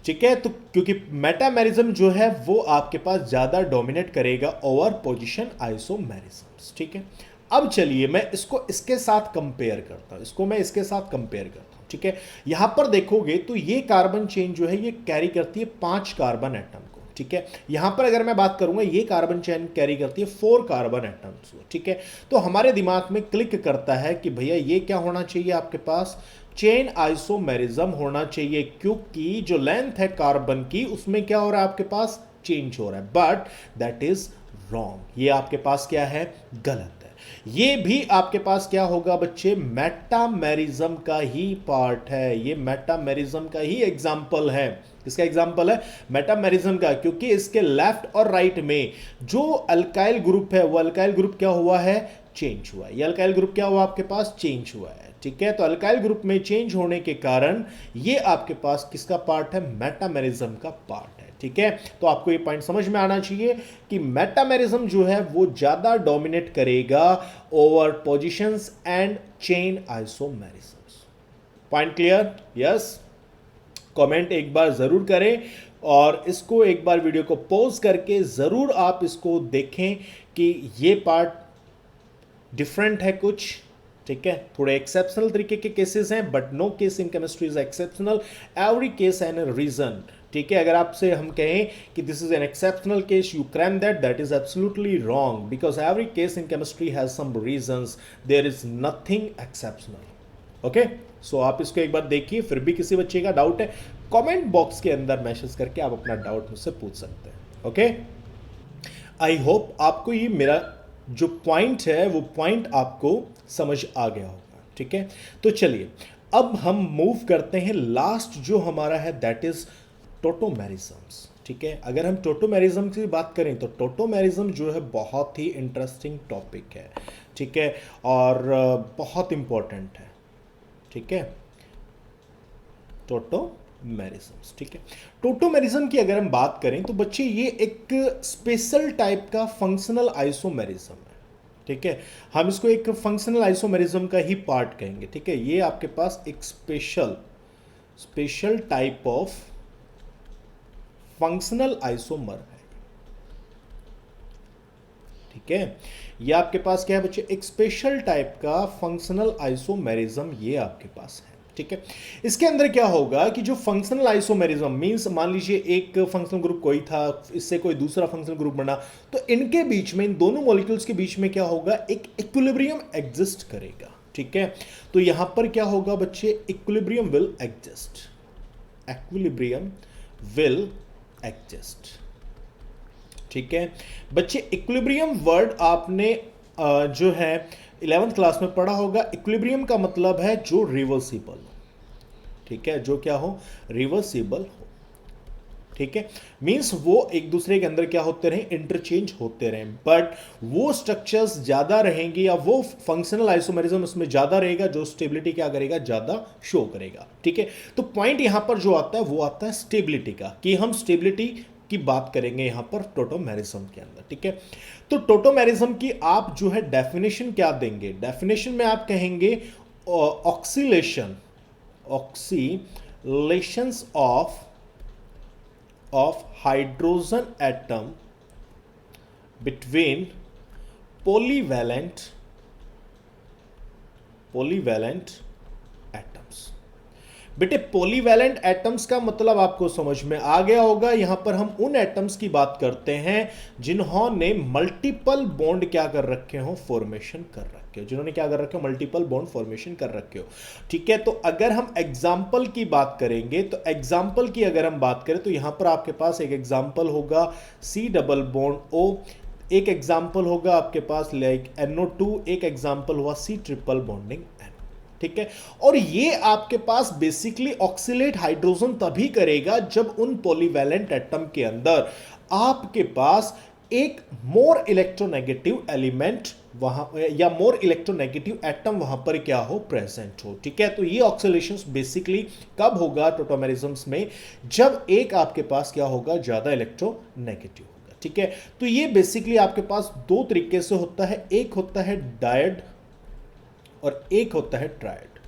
ठीक है। तो क्योंकि मेटामेरिज्म जो है वो आपके पास ज्यादा डोमिनेट करेगा ओवर पोजीशन आइसोमेरिज्म। ठीक है, अब चलिए मैं इसको इसके साथ कंपेयर करता हूं, इसको मैं इसके साथ कंपेयर करता हूं। ठीक है, यहां पर देखोगे तो ये कार्बन चेन जो है ये कैरी करती है 5 कार्बन एटम को। ठीक है, यहां पर अगर मैं बात करूंगा ये कार्बन चेन कैरी करती है 4 कार्बन एटम्स को। ठीक है, तो हमारे दिमाग में क्लिक करता है कि भैया ये क्या होना चाहिए, आपके पास चेन आइसोमेरिज्म होना चाहिए, क्योंकि जो लेंथ है कार्बन की उसमें क्या हो रहा है, आपके पास चेंज हो रहा है। बट दैट इज रॉन्ग, ये आपके पास क्या है, गलत है। ये भी आपके पास क्या होगा बच्चे, मेटामेरिज्म का ही पार्ट है, ये मेटामेरिज्म का ही एग्जाम्पल है। इसका एग्जाम्पल है मेटामेरिज्म का, क्योंकि इसके लेफ्ट और राइट में जो अल्काइल ग्रुप है वो अल्काइल ग्रुप क्या हुआ है, चेंज हुआ है। ये अल्काइल ग्रुप क्या हुआ आपके पास, चेंज हुआ है। ठीक है, तो अल्काइल ग्रुप में चेंज होने के कारण ये आपके पास किसका पार्ट है, मेटामेरिज्म का पार्ट है। ठीक है, तो आपको ये पॉइंट समझ में आना चाहिए कि मेटामेरिज्म जो है वो ज्यादा डोमिनेट करेगा over positions and chain isomerisms. Point clear? Yes, comment एक बार जरूर करें और इसको एक बार वीडियो को पॉज करके जरूर आप इसको देखें कि ये पार्ट डिफरेंट है कुछ। ठीक है, थोड़े एक्सेप्शनल तरीके के केसेस हैं, but no case in chemistry is exceptional, every case and a reason. ठीक है, अगर आपसे हम कहें कि this is an exceptional case, you claim that is absolutely wrong, because every case in chemistry has some reasons, there is nothing exceptional. Okay, so आप इसको एक बार देखिए, फिर भी किसी बच्चे का डाउट है कमेंट बॉक्स के अंदर मैसेज करके आप अपना डाउट मुझसे पूछ सकते हैं। ओके, आई होप आपको ये मेरा जो पॉइंट है वो पॉइंट आपको समझ आ गया होगा। ठीक है, तो चलिए अब हम मूव करते हैं, लास्ट जो हमारा है दैट इज टोटोमेरिज्म्स। ठीक है, अगर हम टोटोमेरिज्म की बात करें तो टोटोमेरिज्म जो है बहुत ही इंटरेस्टिंग टॉपिक है। ठीक है, और बहुत इंपॉर्टेंट है। ठीक है, टोटोमेरिज्म्स। ठीक है, टोटोमेरिज्म की अगर हम बात करें तो बच्चे ये एक स्पेशल टाइप का फंक्शनल आइसोमेरिज्म है। ठीक है, हम इसको एक फंक्शनल आइसोमेरिज्म का ही पार्ट कहेंगे। ठीक है, ये आपके पास एक special type of functional isomer है। ठीक है, ये आपके पास क्या है बच्चे, एक स्पेशल टाइप का फंक्शनल आइसोमेरिज्म ये आपके पास है। ठीक है, इसके अंदर क्या होगा कि जो फंक्शनल आइसोमेरिज्म मींस, मान लीजिए एक फंक्शनल ग्रुप कोई था, इससे कोई दूसरा फंक्शनल ग्रुप बना, तो इनके बीच में, इन दोनों मॉलिक्यूल्स के बीच में क्या होगा, एक इक्विलिब्रियम एग्जिस्ट करेगा। ठीक है, तो यहां पर क्या होगा बच्चे, equilibrium will exist, equilibrium will exist. ठीक है बच्चे, इक्विलिब्रियम वर्ड आपने जो है 11th क्लास में पढ़ा होगा। इक्विलिब्रियम का मतलब है जो रिवर्सिबल हो। ठीक है, जो क्या हो, रिवर्सिबल हो। ठीक है, मींस वो एक दूसरे के अंदर क्या होते रहे, इंटरचेंज होते रहे, बट वो स्ट्रक्चर्स ज्यादा रहेंगे या वो फंक्शनल आइसोमेरिज्म उसमें ज्यादा रहेगा जो स्टेबिलिटी क्या करेगा, ज्यादा शो करेगा। ठीक है, तो पॉइंट यहां पर जो आता है वो आता है स्टेबिलिटी का, कि हम स्टेबिलिटी की बात करेंगे यहां पर टोटोमेरिज्म के अंदर। ठीक है, तो टोटोमेरिज्म की आप जो है डेफिनेशन क्या देंगे, डेफिनेशन में आप कहेंगे oscillation, oscillations of hydrogen atom between polyvalent atoms। बेटे पॉलीवैलेंट एटम्स का मतलब आपको समझ में आ गया होगा, यहां पर हम उन एटम्स की बात करते हैं जिन्होंने मल्टीपल बॉन्ड क्या कर रखे हो, फॉर्मेशन कर रखे हो, जिन्होंने क्या कर रखे हो, मल्टीपल बॉन्ड फॉर्मेशन कर रखे हो। ठीक है, तो अगर हम एग्जाम्पल की बात करेंगे, तो एग्जाम्पल की अगर हम बात करें तो यहां पर आपके पास एक एग्जाम्पल होगा C डबल बॉन्ड O, एक एग्जाम्पल होगा आपके पास लाइक NO2, एक एग्जाम्पल हुआ C ट्रिपल बॉन्डिंग N। ठीक है, और ये आपके पास बेसिकली ऑक्सीलेट हाइड्रोजन तभी करेगा जब उन पॉलीवैलेंट एटम के अंदर आपके पास एक मोर इलेक्ट्रोनेगेटिव एलिमेंट वहां या मोर इलेक्ट्रोनेगेटिव एटम वहां पर क्या हो, प्रेजेंट हो। ठीक है, तो ये ऑक्सीलेशंस बेसिकली कब होगा टोटोमेरिज्म्स में, जब एक आपके पास क्या होगा, ज्यादा इलेक्ट्रोनेगेटिव होगा। ठीक है, तो ये बेसिकली आपके पास दो तरीके से होता है, एक होता है डायड और एक होता है ट्रायड।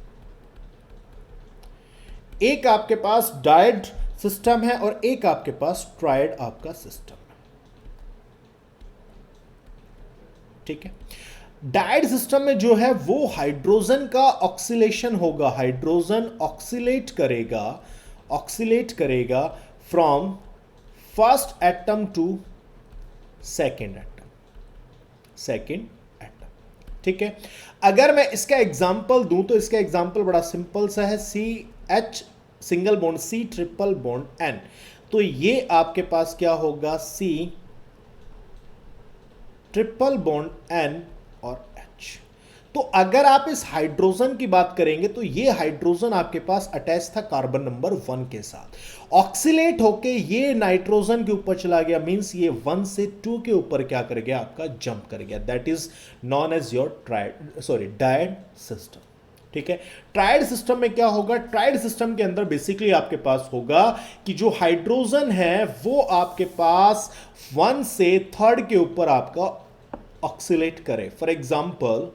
एक आपके पास डायड सिस्टम है और एक आपके पास ट्रायड आपका सिस्टम है। ठीक है, डायड सिस्टम में जो है वो हाइड्रोजन का ऑक्सीलेशन होगा, हाइड्रोजन ऑक्सीलेट करेगा from first atom to second atom. ठीक है, अगर मैं इसका एग्जांपल दूं तो इसका एग्जांपल बड़ा सिंपल सा है, CH single bond C triple bond N, तो ये आपके पास क्या होगा, C ट्रिपल बॉन्ड N और H। तो अगर आप इस हाइड्रोजन की बात करेंगे तो ये हाइड्रोजन आपके पास अटैच था कार्बन नंबर 1 के साथ, ऑक्सीलेट होके ये नाइट्रोजन के ऊपर चला गया, मींस ये 1 से 2 के ऊपर क्या कर गया, आपका जंप कर गया, that is known as your dyad system. ठीक है, ट्रायड सिस्टम में क्या होगा, ट्रायड सिस्टम के अंदर बेसिकली आपके पास होगा कि जो हाइड्रोजन है वो आपके पास 1 से 3rd के ऊपर आपका ऑक्सीलेट करे। फॉर एग्जाम्पल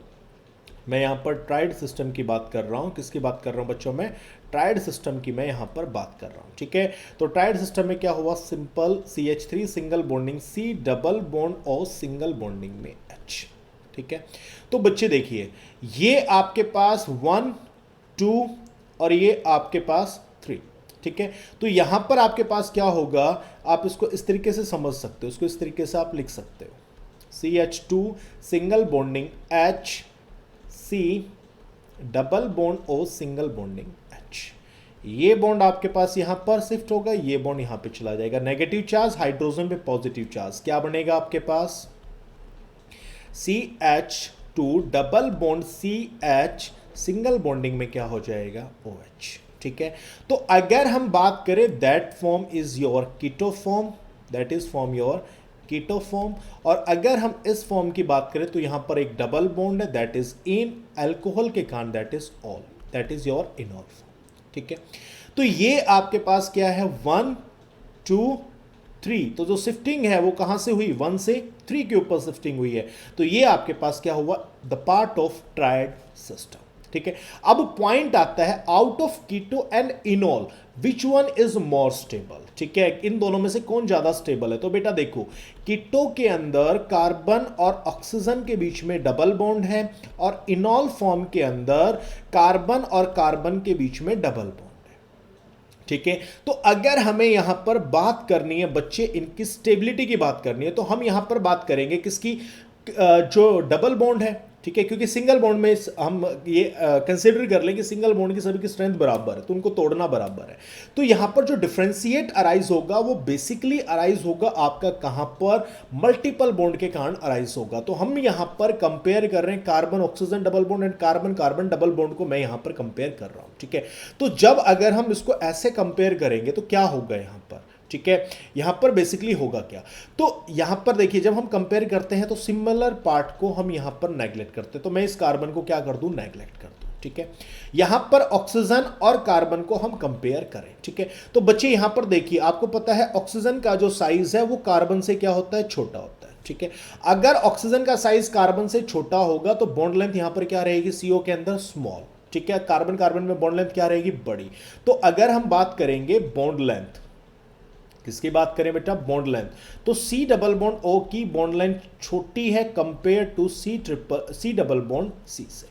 मैं यहां पर ट्रायड सिस्टम की बात कर रहा हूं, किसकी बात कर रहा हूं बच्चों, में ट्रायड सिस्टम की मैं यहां पर बात कर रहा हूं। ठीक है, तो ट्रायड सिस्टम में क्या हुआ, simple CH3 single bonding C double bond O single bonding में H। ठीक है, तो बच्चे देखिए ये आपके पास 1 2 और ये आपके पास 3। ठीक है, तो यहां पर आपके पास क्या होगा, आप इसको इस तरीके से समझ सकते हो, इसको इस तरीके से आप लिख सकते हो, CH2 single bonding H C double bond O single bonding H। ये बॉन्ड आपके पास यहां पर शिफ्ट होगा, ये बॉन्ड यहां पे चला जाएगा, नेगेटिव चार्ज हाइड्रोजन पे पॉजिटिव चार्ज, क्या बनेगा आपके पास CH2 double bond CH single bonding में क्या हो जाएगा, OH। ठीक है, तो अगर हम बात करें that form is your keto form, that is form your keto form, और अगर हम इस फॉर्म की बात करें तो यहां पर एक डबल बॉन्ड है, दैट इज इन अल्कोहल के कारण, that is all, that is your enol form. ठीक है, तो ये आपके पास क्या है 1 2 3, तो जो शिफ्टिंग है वो कहां से हुई, 1 से 3 के ऊपर शिफ्टिंग हुई है, तो ये आपके पास क्या हुआ, the part of triad system. ठीक है, अब पॉइंट आता है out of keto and enol which one is more stable. ठीक है, इन दोनों में से कौन ज्यादा स्टेबल है, तो बेटा देखो कीटो के अंदर कार्बन और ऑक्सीजन के बीच में डबल बॉन्ड है और इनॉल फॉर्म के अंदर कार्बन और कार्बन के बीच में डबल बॉन्ड है। ठीक है, तो अगर हमें यहां पर बात करनी है बच्चे इनकी स्टेबिलिटी की बात करनी है, तो हम यहां पर बात करेंगे किसकी, जो डबल बॉन्ड है। ठीक है, क्योंकि सिंगल बॉन्ड में हम ये कंसीडर कर लें कि सिंगल बॉन्ड की सभी की स्ट्रेंथ बराबर है, तो उनको तोड़ना बराबर है, तो यहां पर जो डिफरेंशिएट अराइज होगा वो बेसिकली अराइज होगा आपका कहां पर, मल्टीपल बॉन्ड के कारण अराइज होगा। तो हम यहां पर कंपेयर कर रहे हैं carbon oxygen double bond and carbon carbon double bond को मैं यहां पर कंपेयर कर रहा हूं। ठीक है, तो जब अगर हम इसको ऐसे कंपेयर करेंगे तो क्या होगा यहां पर, ठीक है। यहां पर बेसिकली होगा क्या, तो यहां पर देखिए जब हम कंपेयर करते हैं तो सिमिलर पार्ट को हम यहां पर नेग्लेक्ट करते हैं, तो मैं इस कार्बन को क्या कर दूं, नेग्लेक्ट कर दूं, ठीक है। यहां पर ऑक्सीजन और कार्बन को हम कंपेयर करें, ठीक है। तो बच्चे यहां पर देखिए आपको पता है ऑक्सीजन का जो साइज है वो कार्बन से क्या होता है, छोटा होता है, ठीक है। अगर ऑक्सीजन का साइज कार्बन से छोटा होगा तो बॉन्ड लेंथ यहां पर क्या रहेगी, सीओ के अंदर स्मॉल, ठीक है। कार्बन कार्बन में बॉन्ड लेंथ क्या रहेगी, बड़ी। तो अगर हम बात करेंगे बॉन्ड लेंथ, किसकी बात करें बेटा, बॉन्ड लेंथ, तो सी डबल बॉन्ड ओ की बॉन्ड लेंथ छोटी है compare to C double bond C से।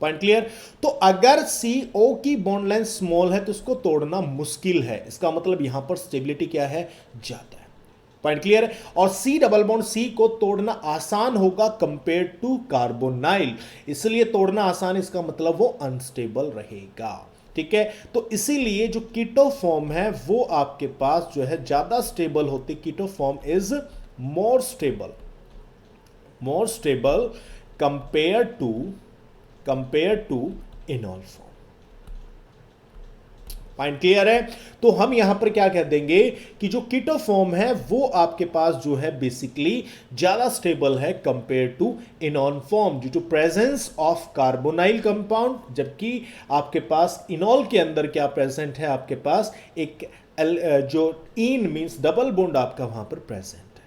Point clear. तो अगर सी ओ की बॉन्ड लेंथ स्मॉल है तो उसको तोड़ना मुश्किल है, इसका मतलब यहां पर स्टेबिलिटी क्या है, ज्यादा है। Point clear. और सी डबल बॉन्ड सी को तोड़ना आसान होगा कंपेयर टू कार्बोनाइल, इसलिए तोड़ना आसान, इसका मतलब वो अनस्टेबल रहेगा, ठीक है। तो इसीलिए जो कीटो फॉर्म है वो आपके पास जो है ज्यादा स्टेबल होती, keto form is more stable compare to enol form. Point clear है। तो हम यहां पर क्या कह देंगे कि जो कीटो फॉर्म है वो आपके पास जो है बेसिकली ज्यादा स्टेबल है compare to enol form due to presence of carbonyl compound, जबकि आपके पास इनॉल के अंदर क्या प्रेजेंट है, आपके पास एक जो इन मींस डबल बॉन्ड आपका वहां पर प्रेजेंट है।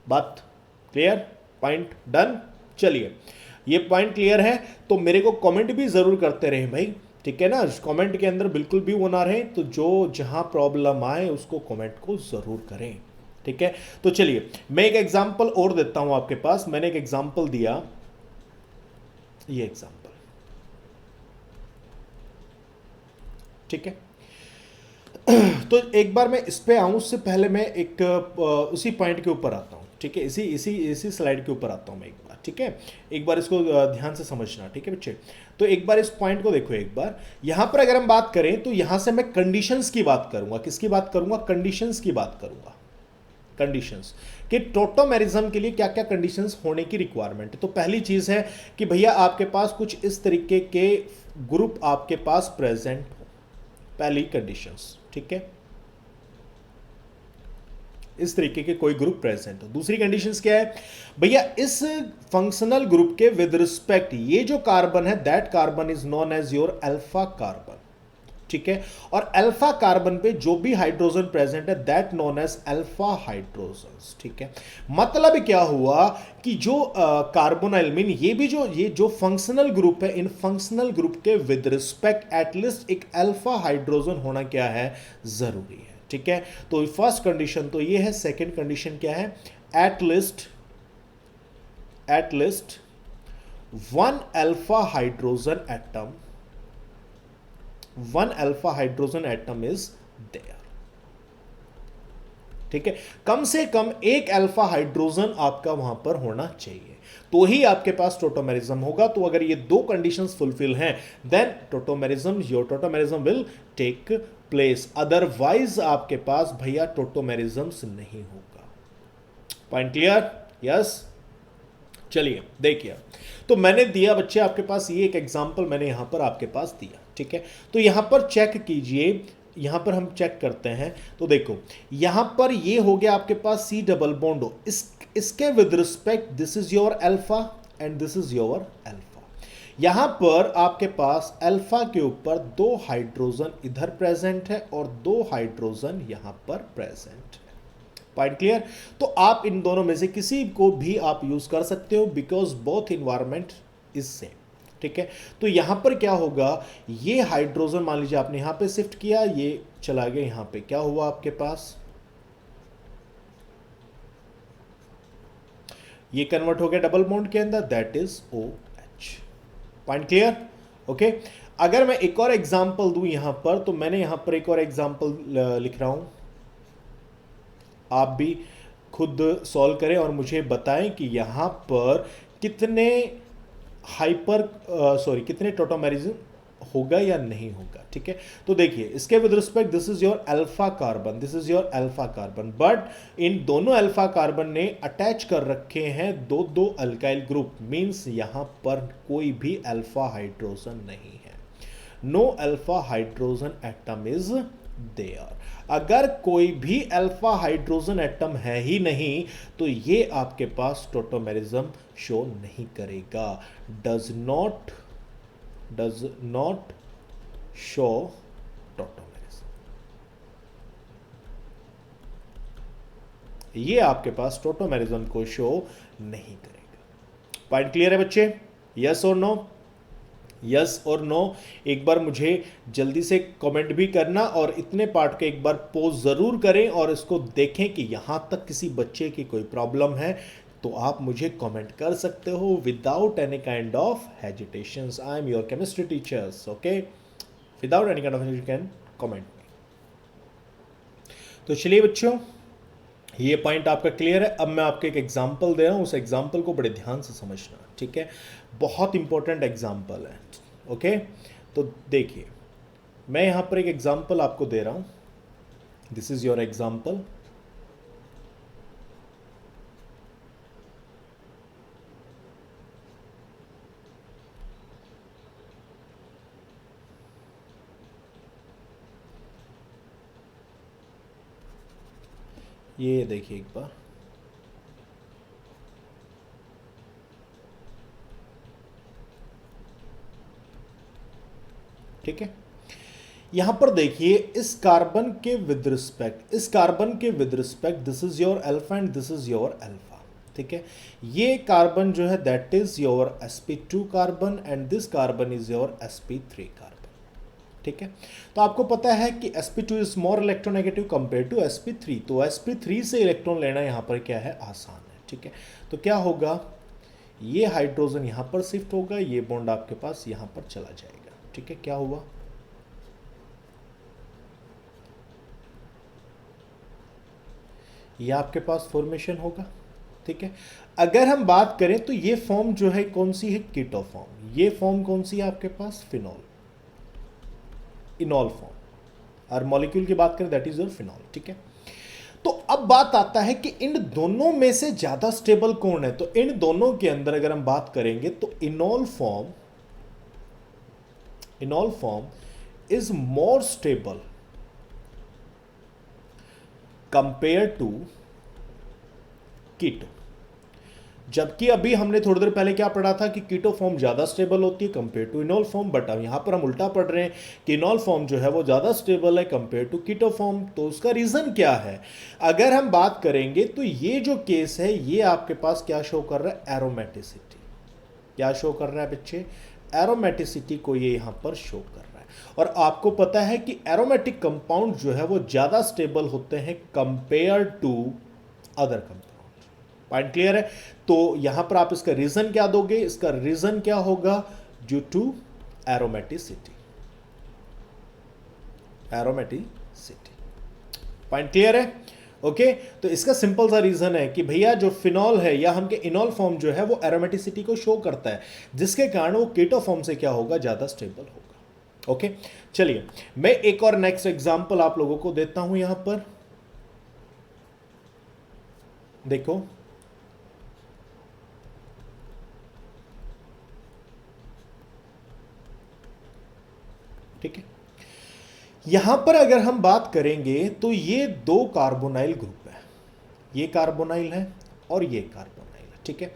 बात क्लियर, पॉइंट डन। चलिए ये पॉइंट क्लियर है तो मेरे को कमेंट भी जरूर करते रहे भाई, ठीक है ना। कमेंट के अंदर बिल्कुल भी वो ना रहे, तो जो जहां प्रॉब्लम आए उसको कमेंट को जरूर करें, ठीक है। तो चलिए मैं एक एग्जांपल और देता हूं आपके पास, मैंने एक एग्जांपल दिया, ये एग्जांपल, ठीक है। तो एक बार मैं इस पे आऊं उससे पहले मैं एक उसी पॉइंट के ऊपर आता हूं, ठीक है। इसी स्लाइड के ऊपर आता हूं मैं एक बार, ठीक है। एक बार इसको ध्यान से समझना, ठीक है बच्चे। तो एक बार इस पॉइंट को देखो, एक बार यहां पर अगर हम बात करें तो यहां से मैं कंडीशंस की बात करूंगा, किसकी बात करूंगा, कंडीशंस की बात करूंगा। कंडीशंस कि टोटोमेरिज्म के लिए क्या क्या कंडीशंस होने की रिक्वायरमेंट है। तो पहली चीज है कि भैया आपके पास कुछ इस तरीके के ग्रुप आपके पास प्रेजेंट हो, पहली कंडीशंस, ठीक है, इस तरीके के कोई ग्रुप प्रेजेंट हो। दूसरी कंडीशंस क्या है भैया, इस फंक्शनल ग्रुप के विद रिस्पेक्ट ये जो कार्बन है that carbon is known as your alpha carbon, ठीक है। और अल्फा कार्बन पे जो भी हाइड्रोजन प्रेजेंट है that known as alpha hydrogen, ठीक है। मतलब क्या हुआ कि जो कार्बोनाइल मीन ये जो फंक्शनल ग्रुप है, इन फंक्शनल ग्रुप के विद रिस्पेक्ट एटलीस्ट एक अल्फा हाइड्रोजन होना क्या है, जरूरी है, ठीक है। तो फर्स्ट कंडीशन तो ये है। सेकंड कंडीशन क्या है, at least one alpha hydrogen atom is there, ठीक है। कम से कम एक अल्फा हाइड्रोजन आपका वहां पर होना चाहिए, तो ही आपके पास टोटोमेरिज्म होगा। तो अगर ये दो कंडीशंस फुलफिल हैं then your tautomerism will take place, otherwise आपके पास भैया टोटोमेरिज्म्स नहीं होगा। Point clear, yes. चलिए देखिए, तो मैंने दिया बच्चे आपके पास ये एक एग्जांपल मैंने यहां पर आपके पास दिया, ठीक है। तो यहां पर चेक कीजिए, यहां पर हम चेक करते हैं तो देखो यहां पर ये हो गया आपके पास सी डबल बॉन्ड हो, इसके with respect this is your alpha and this is your alpha. यहां पर आपके पास अल्फा के ऊपर दो हाइड्रोजन इधर प्रेजेंट है और दो हाइड्रोजन यहां पर प्रेजेंट है। Point clear. तो आप इन दोनों में से किसी को भी आप यूज कर सकते हो because both environment is same, ठीक है। तो यहां पर क्या होगा, ये हाइड्रोजन मान लीजिए आपने यहां पे शिफ्ट किया, ये चला गया यहां पे, क्या हुआ आपके पास, ये कन्वर्ट हो गया डबल बॉन्ड के अंदर, that is OH। Point clear, okay. अगर मैं एक और एग्जांपल दूं यहां पर, तो मैंने यहां पर एक और एग्जांपल लिख रहा हूं, आप भी खुद सॉल्व करें और मुझे बताएं कि यहां पर कितने कितने टोटोमेरिज्म होगा या नहीं होगा, ठीक है। तो देखिए इसके with respect this is your alpha carbon, this is your alpha carbon, but in दोनों अल्फा कार्बन ने अटैच कर रखे हैं दो दो अल्काइल ग्रुप, मींस यहां पर कोई भी अल्फा हाइड्रोजन नहीं है, no alpha hydrogen atom is there. अगर कोई भी अल्फा हाइड्रोजन एटम है ही नहीं तो ये आपके पास टोटोमेरिज्म शो नहीं करेगा। डज नॉट शो टोटोमेरिज्म, ये आपके पास टोटोमेरिज्म को शो नहीं करेगा। पॉइंट क्लियर है बच्चे? यस और नो? यस और नो? एक बार मुझे जल्दी से कमेंट भी करना और इतने पार्ट के एक बार पोज जरूर करें और इसको देखें कि यहां तक किसी बच्चे की कोई प्रॉब्लम है तो आप मुझे कमेंट कर सकते हो without any kind of hesitations. I am your chemistry teachers, okay? Without any kind of you can comment. तो चलिए बच्चों, ये पॉइंट आपका क्लियर है। अब मैं आपको एक एग्जांपल दे रहा हूं, उस एग्जांपल को बड़े ध्यान से समझना, ठीक है? बहुत इंपॉर्टेंट एग्जांपल है, ओके? तो देखिए, मैं यहां पर एक एग्जांपल आपको दे रहा हूं। This is your example. ये देखिए एक बार, ठीक है? यहां पर देखिए, इस कार्बन के with respect this is your alpha and this is your alpha, ठीक है? ये कार्बन जो है that is your sp2 carbon and this carbon is your sp3 carbon, ठीक है? तो आपको पता है कि sp2 is more electronegative compare to sp3, तो sp3 से इलेक्ट्रॉन लेना यहां पर क्या है, आसान है, ठीक है? तो क्या होगा, ये हाइड्रोजन यहां पर शिफ्ट होगा, ये बॉन्ड आपके पास यहां पर चला जाएगा, ठीक है? क्या हुआ, ये आपके पास फॉर्मेशन होगा, ठीक है? अगर हम बात करें तो ये फॉर्म जो है कौन सी है, कीटो फॉर्म। ये फॉर्म कौन सी है आपके पास, फिनॉल, इनॉल फॉर्म। और मॉलिक्यूल की बात करें दैट इज योर फिनॉल, ठीक है? तो अब बात आता है कि इन दोनों में से ज्यादा स्टेबल कौन है। तो इन दोनों के अंदर अगर हम बात करेंगे तो enol form is more stable compare to keto. जबकि अभी हमने थोड़ी देर पहले क्या पढ़ा था कि कीटो फॉर्म ज्यादा स्टेबल होती है compare to enol form, but अब यहां पर हम उल्टा पढ़ रहे हैं कि इनॉल फॉर्म जो है वो ज्यादा स्टेबल है कंपेयर टू कीटो फॉर्म। तो उसका रीजन क्या है? अगर हम बात करेंगे तो ये जो केस है ये आपके पास क्या शो कर रहा है, एरोमेटिसिटी। क्या शो कर रहा है बच्चे, एरोमेटिसिटी को ये यहां पर शो कर रहा है। और आपको पता है कि एरोमेटिक कंपाउंड जो है वो ज्यादा स्टेबल होते हैं compare to other compound. Point clear है? तो यहां पर आप इसका रीजन क्या दोगे, इसका रीजन क्या होगा, due to aromaticity. Point clear है? ओके? तो इसका सिंपल सा रीजन है कि भैया जो फिनॉल है या हम के इनॉल फॉर्म जो है वो एरोमेटिसिटी को शो करता है, जिसके कारण वो कीटो फॉर्म से क्या होगा, ज्यादा स्टेबल होगा। ओके? चलिए मैं एक और नेक्स्ट एग्जांपल आप लोगों को देता हूं। यहां पर देखो, ठीक है? यहां पर अगर हम बात करेंगे तो ये दो कार्बोनाइल ग्रुप है, ये कार्बोनाइल है और ये कार्बोनाइल है, ठीक है?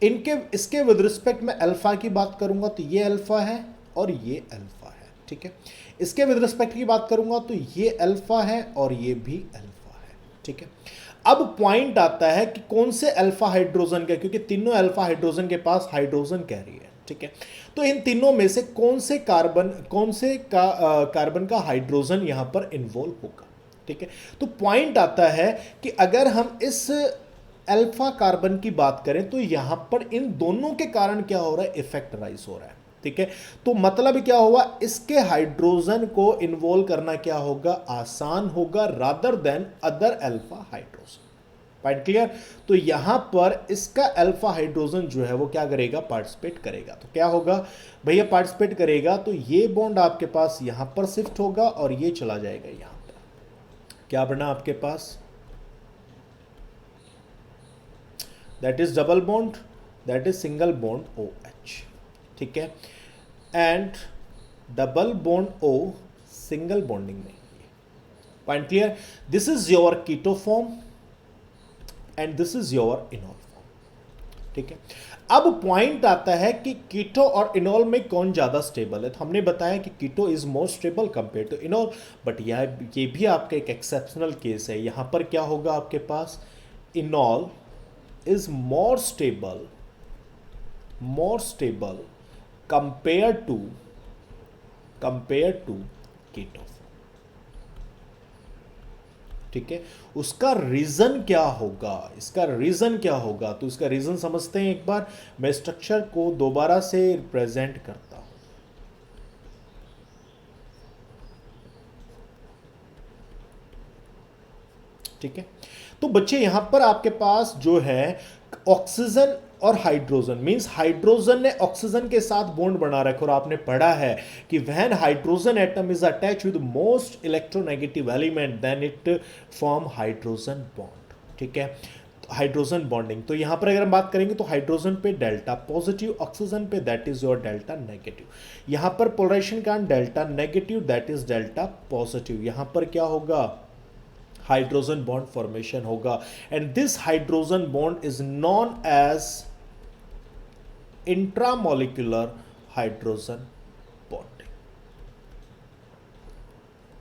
इनके इसके विद रिस्पेक्ट में अल्फा की बात करूंगा तो ये अल्फा है और ये अल्फा है, ठीक है? इसके विद रिस्पेक्ट की बात करूंगा तो ये अल्फा है और ये भी अल्फा है, ठीक है? अब पॉइंट आता है कि कौन से अल्फा हाइड्रोजन का, क्योंकि तीनों अल्फा हाइड्रोजन के पास हाइड्रोजन कैरी है, ठीक है? तो इन तीनों में से कौन से कार्बन का हाइड्रोजन यहां पर इन्वॉल्व होगा, ठीक है? तो पॉइंट आता है कि अगर हम इस अल्फा कार्बन की बात करें तो यहां पर इन दोनों के कारण क्या हो रहा है, इफेक्ट राइज हो रहा है, ठीक है? तो मतलब क्या हुआ, इसके हाइड्रोजन को इन्वॉल्व करना क्या होगा, आसान होगा rather than other alpha hydrogen. Point clear? तो यहां पर इसका अल्फा हाइड्रोजन जो है वो क्या करेगा, पार्टिसिपेट करेगा। तो क्या होगा भैया, पार्टिसिपेट करेगा तो ये बॉन्ड आपके पास यहां पर शिफ्ट होगा और ये चला जाएगा यहां पर। क्या बना आपके पास, that is double bond, that is single bond OH, ठीक है? And double bond O single bonding नहीं है, point clear? This is your keto form and this is your enol form, ठीक है। अब पॉइंट आता है कि कीटो और इनॉल में कौन ज्यादा स्टेबल है। तो हमने बताया कि keto is more stable compare to enol, but ये भी आपका एक एक्सेप्शनल केस है। यहां पर क्या होगा आपके पास, enol is more stable compare to keto, ठीक है। उसका रीजन क्या होगा, इसका रीजन क्या होगा, तो इसका रीजन समझते हैं एक बार। मैं स्ट्रक्चर को दोबारा से रिप्रेजेंट करता हूं, ठीक है। तो बच्चे यहां पर आपके पास जो है ऑक्सीजन और हाइड्रोजन, मींस हाइड्रोजन ने ऑक्सीजन के साथ बॉन्ड बना रखा, और आपने पढ़ा है कि when hydrogen atom is attach with most electronegative element then it form hydrogen bond, ठीक है, हाइड्रोजन बॉन्डिंग। तो यहां पर अगर हम बात करेंगे तो हाइड्रोजन पे डेल्टा पॉजिटिव, ऑक्सीजन पे that is your delta negative. यहां पर पोलराइजेशन का delta negative, that is delta positive. यहां पर क्या होगा, हाइड्रोजन बॉन्ड फॉर्मेशन होगा, and this hydrogen bond is known as intramolecular hydrogen bonding.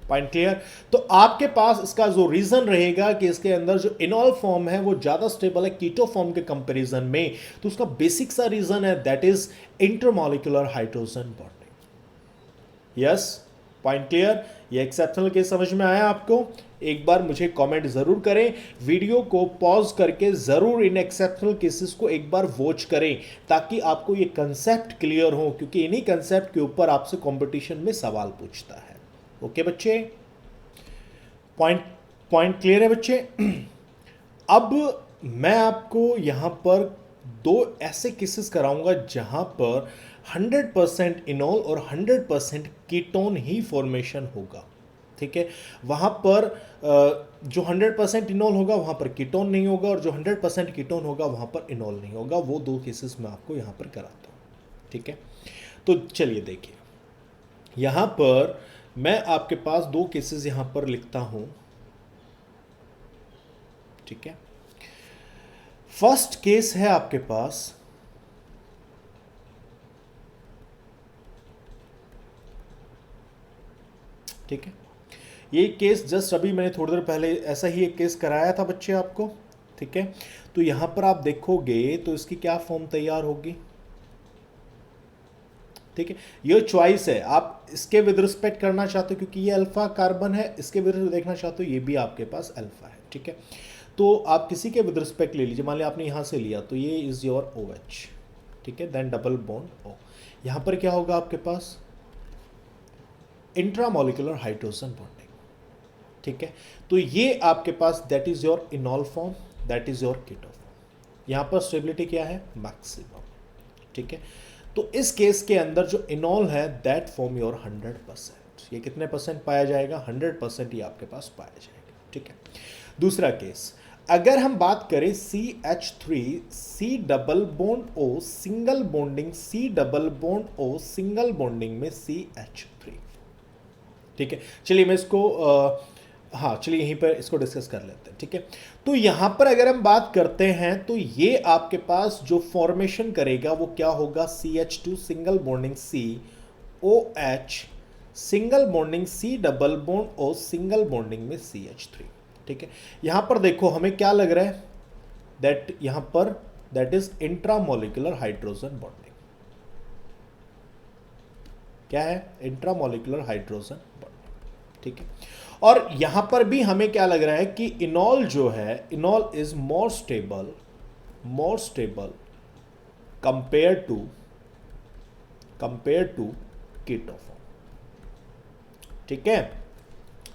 Point clear? तो आपके पास इसका जो रीजन रहेगा कि इसके अंदर जो इनॉल फॉर्म है वो ज्यादा स्टेबल है कीटो फॉर्म के कंपैरिजन में, तो उसका बेसिक सा रीजन है that is intermolecular hydrogen bonding. Yes, point clear? ये एक्सेप्शनल केस समझ में आया आपको? एक बार मुझे कमेंट जरूर करें, वीडियो को पॉज करके जरूर इन एक्सेप्शनल केसेस को एक बार वॉच करें, ताकि आपको ये कंसेप्ट क्लियर हो, क्योंकि इन्हीं कंसेप्ट के ऊपर आपसे कंपटीशन में सवाल पूछता है। ओके बच्चे, पॉइंट क्लियर है बच्चे? अब मैं आपको यहां पर दो ऐसे केसेस कराऊंगा जहां पर 100% इनॉल और 100% कीटोन ही फॉर्मेशन होगा, ठीक है। वहां पर जो 100% इनॉल होगा वहां पर कीटोन नहीं होगा, और जो 100% कीटोन होगा वहां पर इनॉल नहीं होगा। वो दो केसेस मैं आपको यहां पर कराता हूं, ठीक है। तो चलिए देखिए, यहां पर मैं आपके पास दो केसेस यहां पर लिखता हूं, ठीक है। फर्स्ट केस है आपके पास ठीक है, ये केस जस्ट अभी मैंने थोड़ी देर पहले ऐसा ही एक केस कराया था बच्चे आपको, ठीक है। तो यहां पर आप देखोगे तो इसकी क्या फॉर्म तैयार होगी, ठीक है। ये चॉइस है, आप इसके विद रिस्पेक्ट करना चाहते हो क्योंकि ये अल्फा कार्बन है, इसके विद देखना चाहते हो ये भी आपके पास अल्फा है, ठीक है। तो आप किसी के विद रिस्पेक्ट ले लीजिए, मान लिया आपने यहां से लिया तो ये इज योर OH, ठीक है, देन डबल बॉन्ड O। यहां पर क्या होगा आपके पास, इंट्रामोलिकुलर हाइड्रोजन बॉन्डिंग, ठीक है। तो ये आपके पास that is your enol form, that is your keto form. यहां पर स्टेबिलिटी क्या है, मैक्सिमम, ठीक है। तो इस केस के अंदर जो इनॉल है दैट फॉर्म योर 100%। ये कितने परसेंट पाया जाएगा, 100% ही आपके पास पाया जाएगा, ठीक है। दूसरा केस, अगर हम बात करें CH3 C double bond O single bonding, C double bond O single bonding में CH3, ठीक है। चलिए मैं इसको हाँ चलिए यहीं पर इसको डिस्कस कर लेते हैं, ठीक है। तो यहां पर अगर हम बात करते हैं तो ये आपके पास जो फॉर्मेशन करेगा वो क्या होगा, CH2 single bonding C OH single bonding C double bond O single bonding में CH3, ठीक है। यहां पर देखो हमें क्या लग रहा है, दैट यहां पर that is intramolecular hydrogen bonding. क्या है, इंट्रामोलिकुलर हाइड्रोजन बॉन्डिंग, ठीक है। और यहां पर भी हमें क्या लग रहा है कि इनॉल जो है, enol is more stable compare to keto form, ठीक है।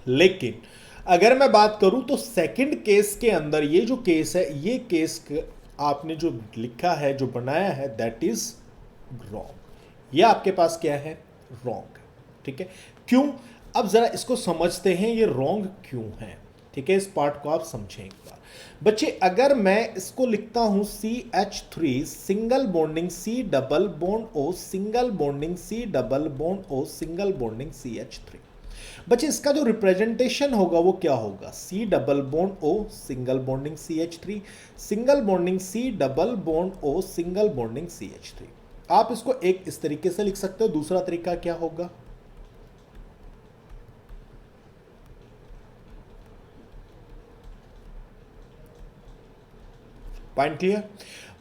लेकिन अगर मैं बात करूं तो सेकंड केस के अंदर ये जो केस है, ये केस आपने जो लिखा है, जो बनाया है, दैट इज रॉन्ग। ये आपके पास क्या है, रॉन्ग, ठीक है। क्यों, अब जरा इसको समझते हैं ये रॉन्ग क्यों है, ठीक है। इस पार्ट को आप समझें एक बार बच्चे। अगर मैं इसको लिखता हूं CH3 single bonding C double bond O single bonding C double bond O single bonding CH3, बच्चे इसका जो रिप्रेजेंटेशन होगा वो क्या होगा, C double bond O single bonding CH3, single bonding C double bond O single bonding CH3। आप इसको एक इस तरीके से लिख सकते हो, दूसरा तरीका क्या होगा, पॉइंट क्लियर।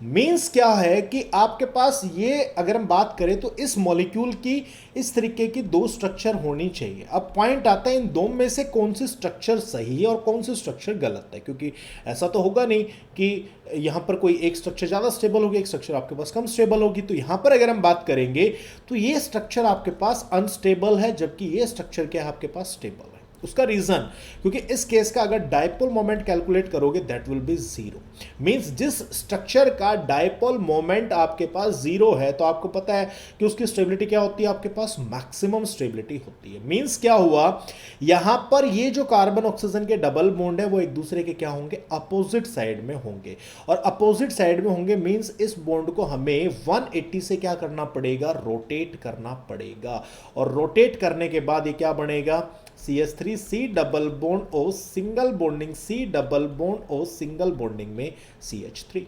मीन्स क्या है कि आपके पास ये अगर हम बात करें तो इस मॉलिक्यूल की इस तरीके की दो स्ट्रक्चर होनी चाहिए। अब पॉइंट आता है इन दो में से कौन सी स्ट्रक्चर सही है और कौन सी स्ट्रक्चर गलत है, क्योंकि ऐसा तो होगा नहीं कि यहां पर कोई एक स्ट्रक्चर ज़्यादा स्टेबल होगी, एक स्ट्रक्चर आपके पास कम स्टेबल होगी। तो यहां पर अगर हम बात करेंगे तो ये स्ट्रक्चर आपके पास अनस्टेबल है, जबकि ये स्ट्रक्चर क्या है आपके पास स्टेबल है। उसका रीजन, क्योंकि इस केस का अगर डायपोल मोमेंट कैलकुलेट करोगे that will be zero. Means जिस स्ट्रक्चर का डायपोल मोमेंट आपके पास जीरो है तो आपको पता है कि उसकी स्टेबिलिटी क्या होती है, आपके पास मैक्सिमम स्टेबिलिटी होती है। मींस क्या हुआ, यहां पर ये जो कार्बन ऑक्सीजन के डबल बॉन्ड है वो एक दूसरे के क्या होंगे, अपोजिट साइड में होंगे। और अपोजिट साइड में होंगे मींस इस बॉन्ड को हमें 180 से क्या करना पड़ेगा, रोटेट करना पड़ेगा। और रोटेट करने के बाद ये क्या बनेगा, CH3C double bond O single bonding C double bond O single bonding में CH3।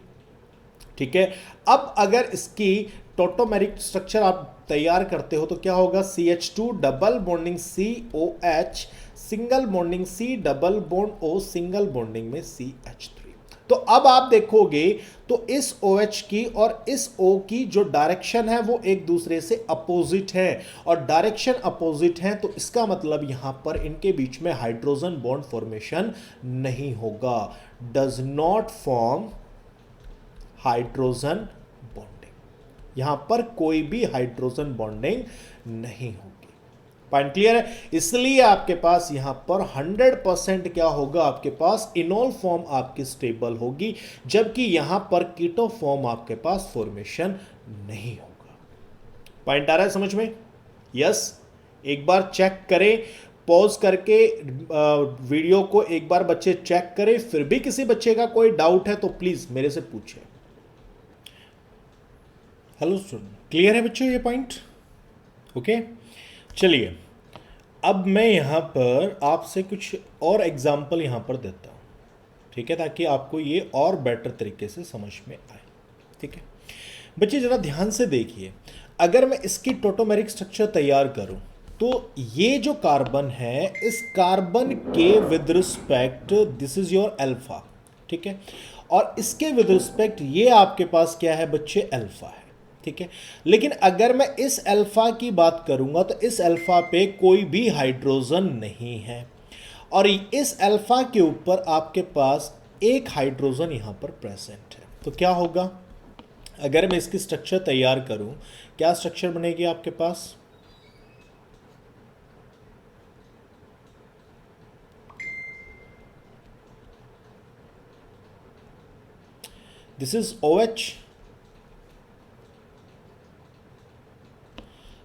ठीक है, अब अगर इसकी टोटोमेरिक स्ट्रक्चर आप तैयार करते हो तो क्या होगा, CH2 double bonding COH single bonding C double bond O single bonding में CH3। तो अब आप देखोगे तो इस OH की और इस O की जो डायरेक्शन है वो एक दूसरे से अपोजिट है, और डायरेक्शन अपोजिट है तो इसका मतलब यहां पर इनके बीच में हाइड्रोजन बॉन्ड फॉर्मेशन नहीं होगा, does not form hydrogen bonding. यहां पर कोई भी हाइड्रोजन बॉन्डिंग नहीं होगी। पॉइंट क्लियर है। इसलिए आपके पास यहां पर 100% क्या होगा, आपके पास इनोल फॉर्म आपकी स्टेबल होगी, जबकि यहां पर कीटो फॉर्म आपके पास फॉर्मेशन नहीं होगा। पॉइंट आ रहा है समझ में? यस। एक बार चेक करें, पॉज करके वीडियो को एक बार बच्चे चेक करें, फिर भी किसी बच्चे का कोई डाउट है तो प्लीज मेरे से पूछें। हेलो स्टूडेंट, क्लियर है बच्चों ये पॉइंट? ओके, चलिए अब मैं यहाँ पर आपसे कुछ और एग्जाम्पल यहाँ पर देता हूँ, ठीक है, ताकि आपको ये और बेटर तरीके से समझ में आए। ठीक है बच्चे, ज़रा ध्यान से देखिए, अगर मैं इसकी टोटोमेरिक स्ट्रक्चर तैयार करूँ तो ये जो कार्बन है, इस कार्बन के with respect this is your alpha, ठीक है, और इसके विद रिस्पेक्ट ये आपके पास क्या है बच्चे, अल्फा है। ठीक है, लेकिन अगर मैं इस अल्फा की बात करूंगा तो इस अल्फा पे कोई भी हाइड्रोजन नहीं है, और इस अल्फा के ऊपर आपके पास एक हाइड्रोजन यहां पर प्रेजेंट है। तो क्या होगा, अगर मैं इसकी स्ट्रक्चर तैयार करूं, क्या स्ट्रक्चर बनेगी आपके पास, दिस इज OH,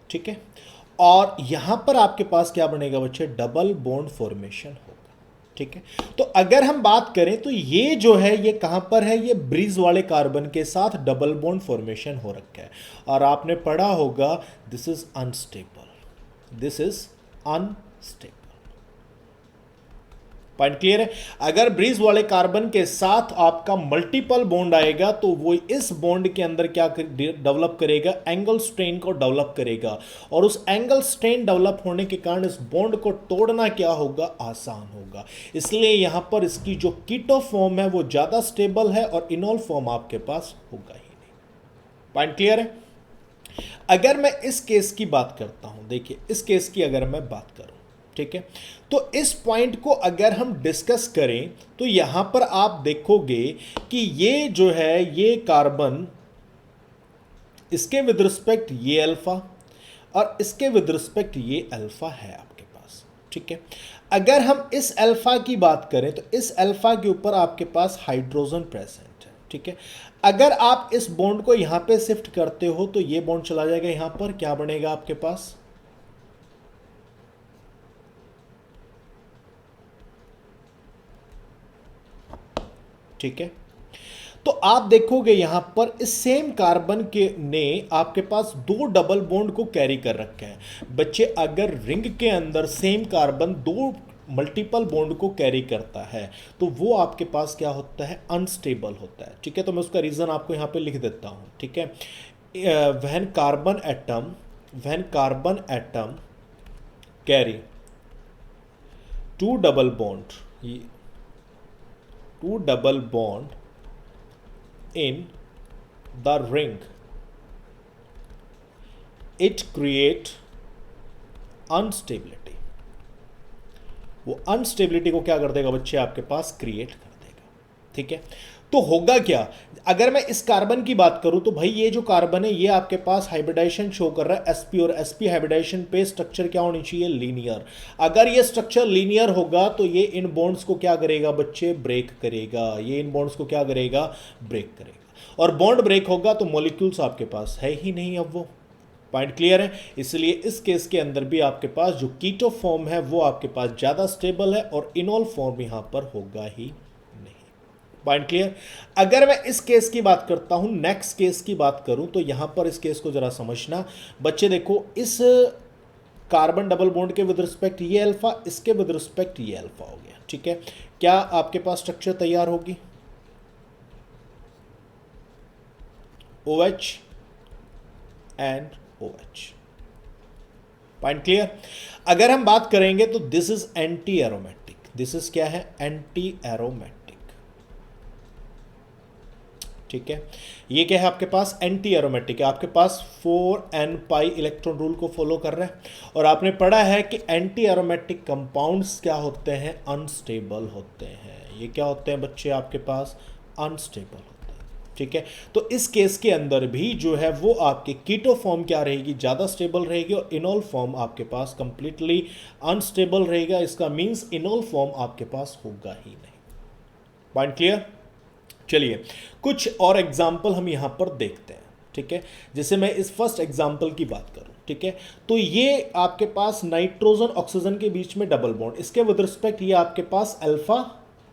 ठीक है, और यहां पर आपके पास क्या बनेगा बच्चे, डबल बॉन्ड फॉर्मेशन होगा। ठीक है, तो अगर हम बात करें तो ये जो है ये कहां पर है, ये ब्रिज वाले कार्बन के साथ डबल बॉन्ड फॉर्मेशन हो रखा है, और आपने पढ़ा होगा this is unstable, this is unstable. Point clear है। अगर ब्रिज वाले कार्बन के साथ आपका मल्टीपल बॉन्ड आएगा तो वो इस बॉन्ड के अंदर क्या डेवलप करेगा, एंगल स्ट्रेन को डेवलप करेगा, और उस एंगल स्ट्रेन डेवलप होने के कारण इस बॉन्ड को तोड़ना क्या होगा, आसान होगा। इसलिए यहां पर इसकी जो कीटो फॉर्म है वो ज्यादा स्टेबल है और इनोल फॉर्म आपके पास होगा ही नहीं। पॉइंट क्लियर है। अगर मैं इस केस की बात करता हूं, देखिए इस केस की अगर मैं बात करूं, ठीक है, तो इस पॉइंट को अगर हम डिस्कस करें तो यहां पर आप देखोगे कि ये जो है ये कार्बन, इसके विद रिस्पेक्ट ये अल्फा और इसके विद रिस्पेक्ट ये अल्फा है आपके पास। ठीक है, अगर हम इस अल्फा की बात करें तो इस अल्फा के ऊपर आपके पास हाइड्रोजन प्रेजेंट है। ठीक है, अगर आप इस बॉन्ड को यहां पे शिफ्ट करते हो तो ये बॉन्ड चला जाएगा यहां पर, क्या बनेगा आपके पास, ठीक है, तो आप देखोगे यहां पर इस सेम कार्बन के ने आपके पास दो डबल बॉन्ड को कैरी कर रखे हैं बच्चे। अगर रिंग के अंदर सेम कार्बन दो मल्टीपल बॉन्ड को कैरी करता है तो वो आपके पास क्या होता है, अनस्टेबल होता है। ठीक है, तो मैं उसका रीजन आपको यहां पे लिख देता हूं। ठीक है, when carbon atom carry two double bond in the ring, it create unstability. वो अनस्टेबिलिटी को क्या कर देगा बच्चे, आपके पास क्रिएट कर देगा। ठीक है, तो होगा क्या, अगर मैं इस कार्बन की बात करूं तो भाई ये जो कार्बन है ये आपके पास हाइब्रिडाइजेशन शो कर रहा है sp, और sp हाइब्रिडाइजेशन पे स्ट्रक्चर क्या होनी चाहिए, लीनियर। अगर ये स्ट्रक्चर लीनियर होगा तो ये इन बॉन्ड्स को क्या करेगा बच्चे, ब्रेक करेगा। ये इन बॉन्ड्स को क्या करेगा, ब्रेक करेगा। और बॉन्ड ब्रेक होगा तो मॉलिक्यूल्स आपके पास है ही नहीं अब वो। पॉइंट क्लियर है। इसलिए इस केस के अंदर भी आपके पास जो कीटो फॉर्म है वो आपके पास ज़्यादा स्टेबल है और इनॉल फॉर्म यहां पर होगा ही नहीं। Point clear. अगर मैं इस केस की बात करता हूं, नेक्स्ट केस की बात करूं, तो यहां पर इस केस को जरा समझना बच्चे। देखो, इस कार्बन डबल बॉन्ड के विद रिस्पेक्ट ये अल्फा, इसके विद रिस्पेक्ट ये अल्फा हो गया। ठीक है, क्या आपके पास स्ट्रक्चर तैयार होगी, OH and OH। Point clear. अगर हम बात करेंगे तो this is anti aromatic, this is क्या है, एंटी एरोमेटिक। ठीक है, ये क्या है आपके पास, एंटी एरोमेटिक है। आपके पास 4n पाई इलेक्ट्रॉन रूल को फॉलो कर रहा है। और आपने पढ़ा है कि एंटी एरोमेटिक कंपाउंड्स क्या होते हैं, अनस्टेबल होते हैं। ये क्या होते हैं बच्चे, आपके पास अनस्टेबल होते हैं। ठीक है, तो इस केस के अंदर भी जो है वो आपके कीटो फॉर्म क्या रहेगी, ज़्यादा स्टेबल रहेगी, और इनॉल फॉर्म आपके पास कंप्लीटली अनस्टेबल रहेगा। इसका मीन्स इनॉल फॉर्म आपके पास होगा ही नहीं। Point clear. चलिए कुछ और एग्जाम्पल हम यहां पर देखते हैं। ठीक है, जैसे मैं इस फर्स्ट एग्जाम्पल की बात करूं, ठीक है, तो ये आपके पास नाइट्रोजन ऑक्सीजन के बीच में डबल बॉन्ड, इसके विद रिस्पेक्ट ये आपके पास अल्फा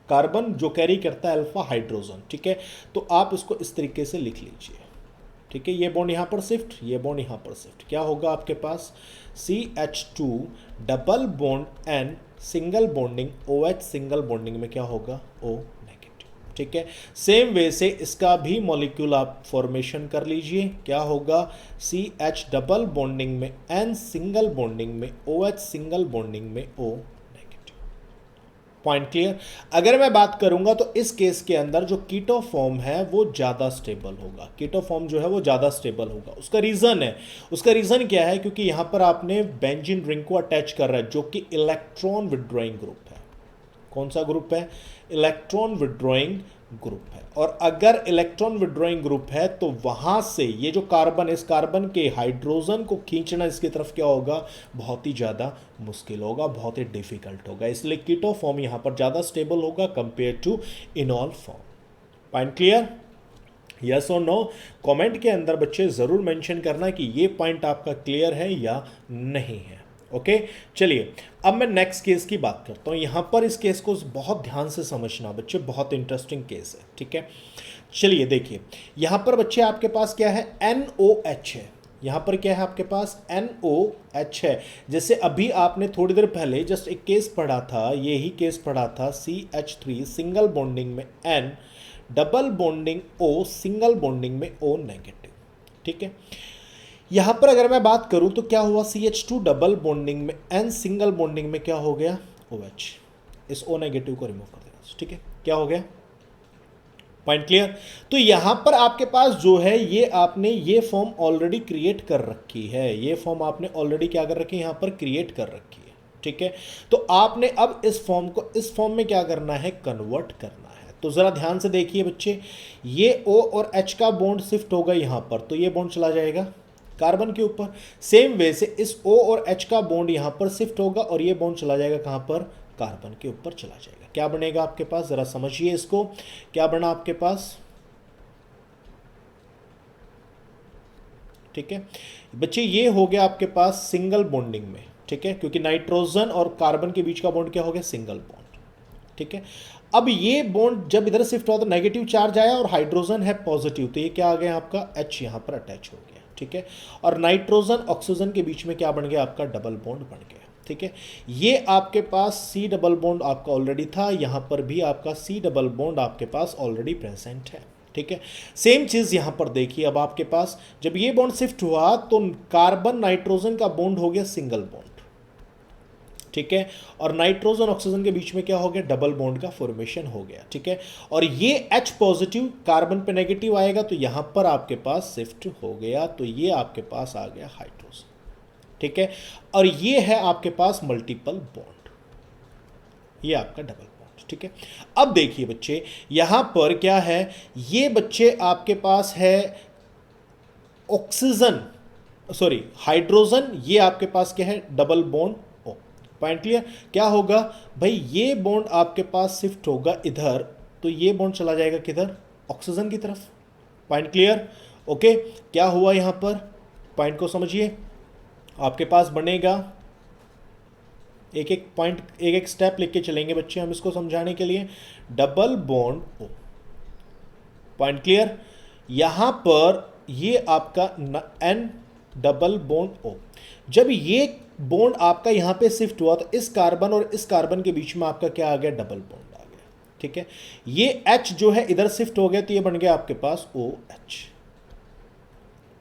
कार्बन जो कैरी करता है अल्फा हाइड्रोजन। ठीक है, तो आप इसको इस तरीके से लिख लीजिए। ठीक है, ये बॉन्ड यहां पर शिफ्ट, ये बॉन्ड यहां पर शिफ्ट, क्या होगा आपके पास, CH2 double bond N single bonding OH single bonding में क्या होगा, O नेगेटिव। ठीक है, सेम वे से इसका भी मॉलिक्यूल आप फॉर्मेशन कर लीजिए, क्या होगा, CH डबल बॉन्डिंग में N सिंगल बॉन्डिंग में OH सिंगल बॉन्डिंग में O। Point clear. अगर मैं बात करूंगा तो इस केस के अंदर जो कीटो फॉर्म है वो ज़्यादा स्टेबल होगा, कीटो फॉर्म जो है वो ज़्यादा स्टेबल होगा। उसका रीज़न है, उसका रीज़न क्या है, क्योंकि यहां पर आपने बेंजीन रिंग को अटैच कर रहा है जो कि इलेक्ट्रॉन विड्रॉइंग ग्रुप है। कौन सा ग्रुप है, इलेक्ट्रॉन विड्रॉइंग ग्रुप है। और अगर इलेक्ट्रॉन विड्रॉइंग ग्रुप है तो वहां से ये जो कार्बन, इस कार्बन के हाइड्रोजन को खींचना इसकी तरफ क्या होगा, बहुत ही ज़्यादा मुश्किल होगा, बहुत ही डिफिकल्ट होगा। इसलिए कीटो फॉर्म यहां पर ज़्यादा स्टेबल होगा compare to enol form. Point clear, yes और नो। कमेंट के अंदर बच्चे ज़रूर मेंशन करना कि ये पॉइंट आपका क्लियर है या नहीं है। ओके, चलिए अब मैं नेक्स्ट केस की बात करता हूँ। यहाँ पर इस केस को बहुत ध्यान से समझना बच्चे, बहुत इंटरेस्टिंग केस है। ठीक है, चलिए देखिए, यहाँ पर बच्चे आपके पास क्या है, NOH है। यहाँ पर क्या है आपके पास, NOH है। जैसे अभी आपने थोड़ी देर पहले जस्ट एक केस पढ़ा था, यही केस पढ़ा था, CH3 सिंगल बॉन्डिंग में N double bonding O single bonding में O नेगेटिव। ठीक है, यहां पर अगर मैं बात करूं तो क्या हुआ, CH2 डबल बॉन्डिंग में N सिंगल बॉन्डिंग में क्या हो गया, OH। इस O नेगेटिव को रिमूव कर देना। ठीक है, क्या हो गया, पॉइंट क्लियर। तो यहां पर आपके पास जो है ये आपने ये फॉर्म ऑलरेडी क्रिएट कर रखी है, ये फॉर्म आपने ऑलरेडी क्या कर रखी है, यहां पर क्रिएट कर रखी है। ठीक है, तो आपने अब इस फॉर्म को इस फॉर्म में क्या करना है, कन्वर्ट करना है। तो जरा ध्यान से देखिए बच्चे, ये O और H का बॉन्ड शिफ्ट होगा यहां पर, तो ये बॉन्ड चला जाएगा कार्बन के ऊपर। सेम वे से इस O और H का बॉन्ड यहां पर शिफ्ट होगा और ये बॉन्ड चला जाएगा कहां पर, कार्बन के ऊपर चला जाएगा। क्या बनेगा आपके पास, जरा समझिए इसको, क्या बना आपके पास। ठीक है बच्चे, ये हो गया आपके पास सिंगल बॉन्डिंग में। ठीक है, क्योंकि नाइट्रोजन और कार्बन के बीच का बॉन्ड क्या हो गया, सिंगल बॉन्ड। ठीक है। अब ये बॉन्ड जब इधर शिफ्ट हुआ तो नेगेटिव चार्ज आया और हाइड्रोजन है पॉजिटिव, तो ये क्या आ गया आपका H यहाँ पर अटैच हो गया, ठीक है। और नाइट्रोजन ऑक्सीजन के बीच में क्या बन गया आपका डबल बॉन्ड बन गया, ठीक है। ये आपके पास C डबल बॉन्ड आपका ऑलरेडी था, यहाँ पर भी आपका C डबल बॉन्ड आपके पास ऑलरेडी प्रेजेंट है, ठीक है। सेम चीज़ यहाँ पर देखिए, अब आपके पास जब ये बॉन्ड शिफ्ट हुआ तो कार्बन नाइट्रोजन का बॉन्ड हो गया सिंगल बॉन्ड, ठीक है। और नाइट्रोजन ऑक्सीजन के बीच में क्या हो गया डबल बॉन्ड का फॉर्मेशन हो गया, ठीक है। और ये H पॉजिटिव कार्बन पे नेगेटिव आएगा तो यहां पर आपके पास शिफ्ट हो गया, तो ये आपके पास आ गया हाइड्रोजन, ठीक है। और ये है आपके पास मल्टीपल बॉन्ड, ये आपका डबल बॉन्ड, ठीक है। अब देखिए बच्चे यहां पर क्या है, ये बच्चे आपके पास है ऑक्सीजन, सॉरी हाइड्रोजन, ये आपके पास क्या है double bond O। Point clear? क्या होगा भाई, ये बॉन्ड आपके पास शिफ्ट होगा इधर, तो ये बॉन्ड चला जाएगा किधर, ऑक्सीजन की तरफ। Point clear? ओके, क्या हुआ यहां पर, पॉइंट को समझिए। आपके पास बनेगा एक एक पॉइंट, एक एक स्टेप लेके चलेंगे बच्चे हम इसको समझाने के लिए। Double bond O, point clear? यहां पर ये आपका N डबल बॉन्ड O, जब ये बॉन्ड आपका यहां पे शिफ्ट हुआ तो इस कार्बन और इस कार्बन के बीच में आपका क्या आ गया डबल बॉन्ड आ गया, ठीक है। ये H जो है इधर शिफ्ट हो गया तो ये बन गया आपके पास OH।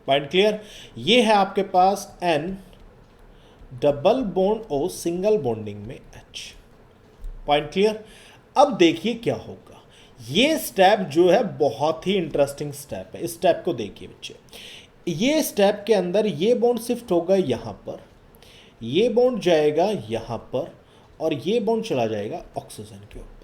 Point clear? ये है आपके पास N double bond O single bonding में H। Point clear? अब देखिए क्या होगा, ये स्टेप जो है बहुत ही इंटरेस्टिंग स्टेप है, इस स्टेप को देखिए बच्चे। ये स्टेप के अंदर ये बॉन्ड शिफ्ट होगा यहां पर, ये बॉन्ड जाएगा यहां पर, और ये बॉन्ड चला जाएगा ऑक्सीजन के ऊपर।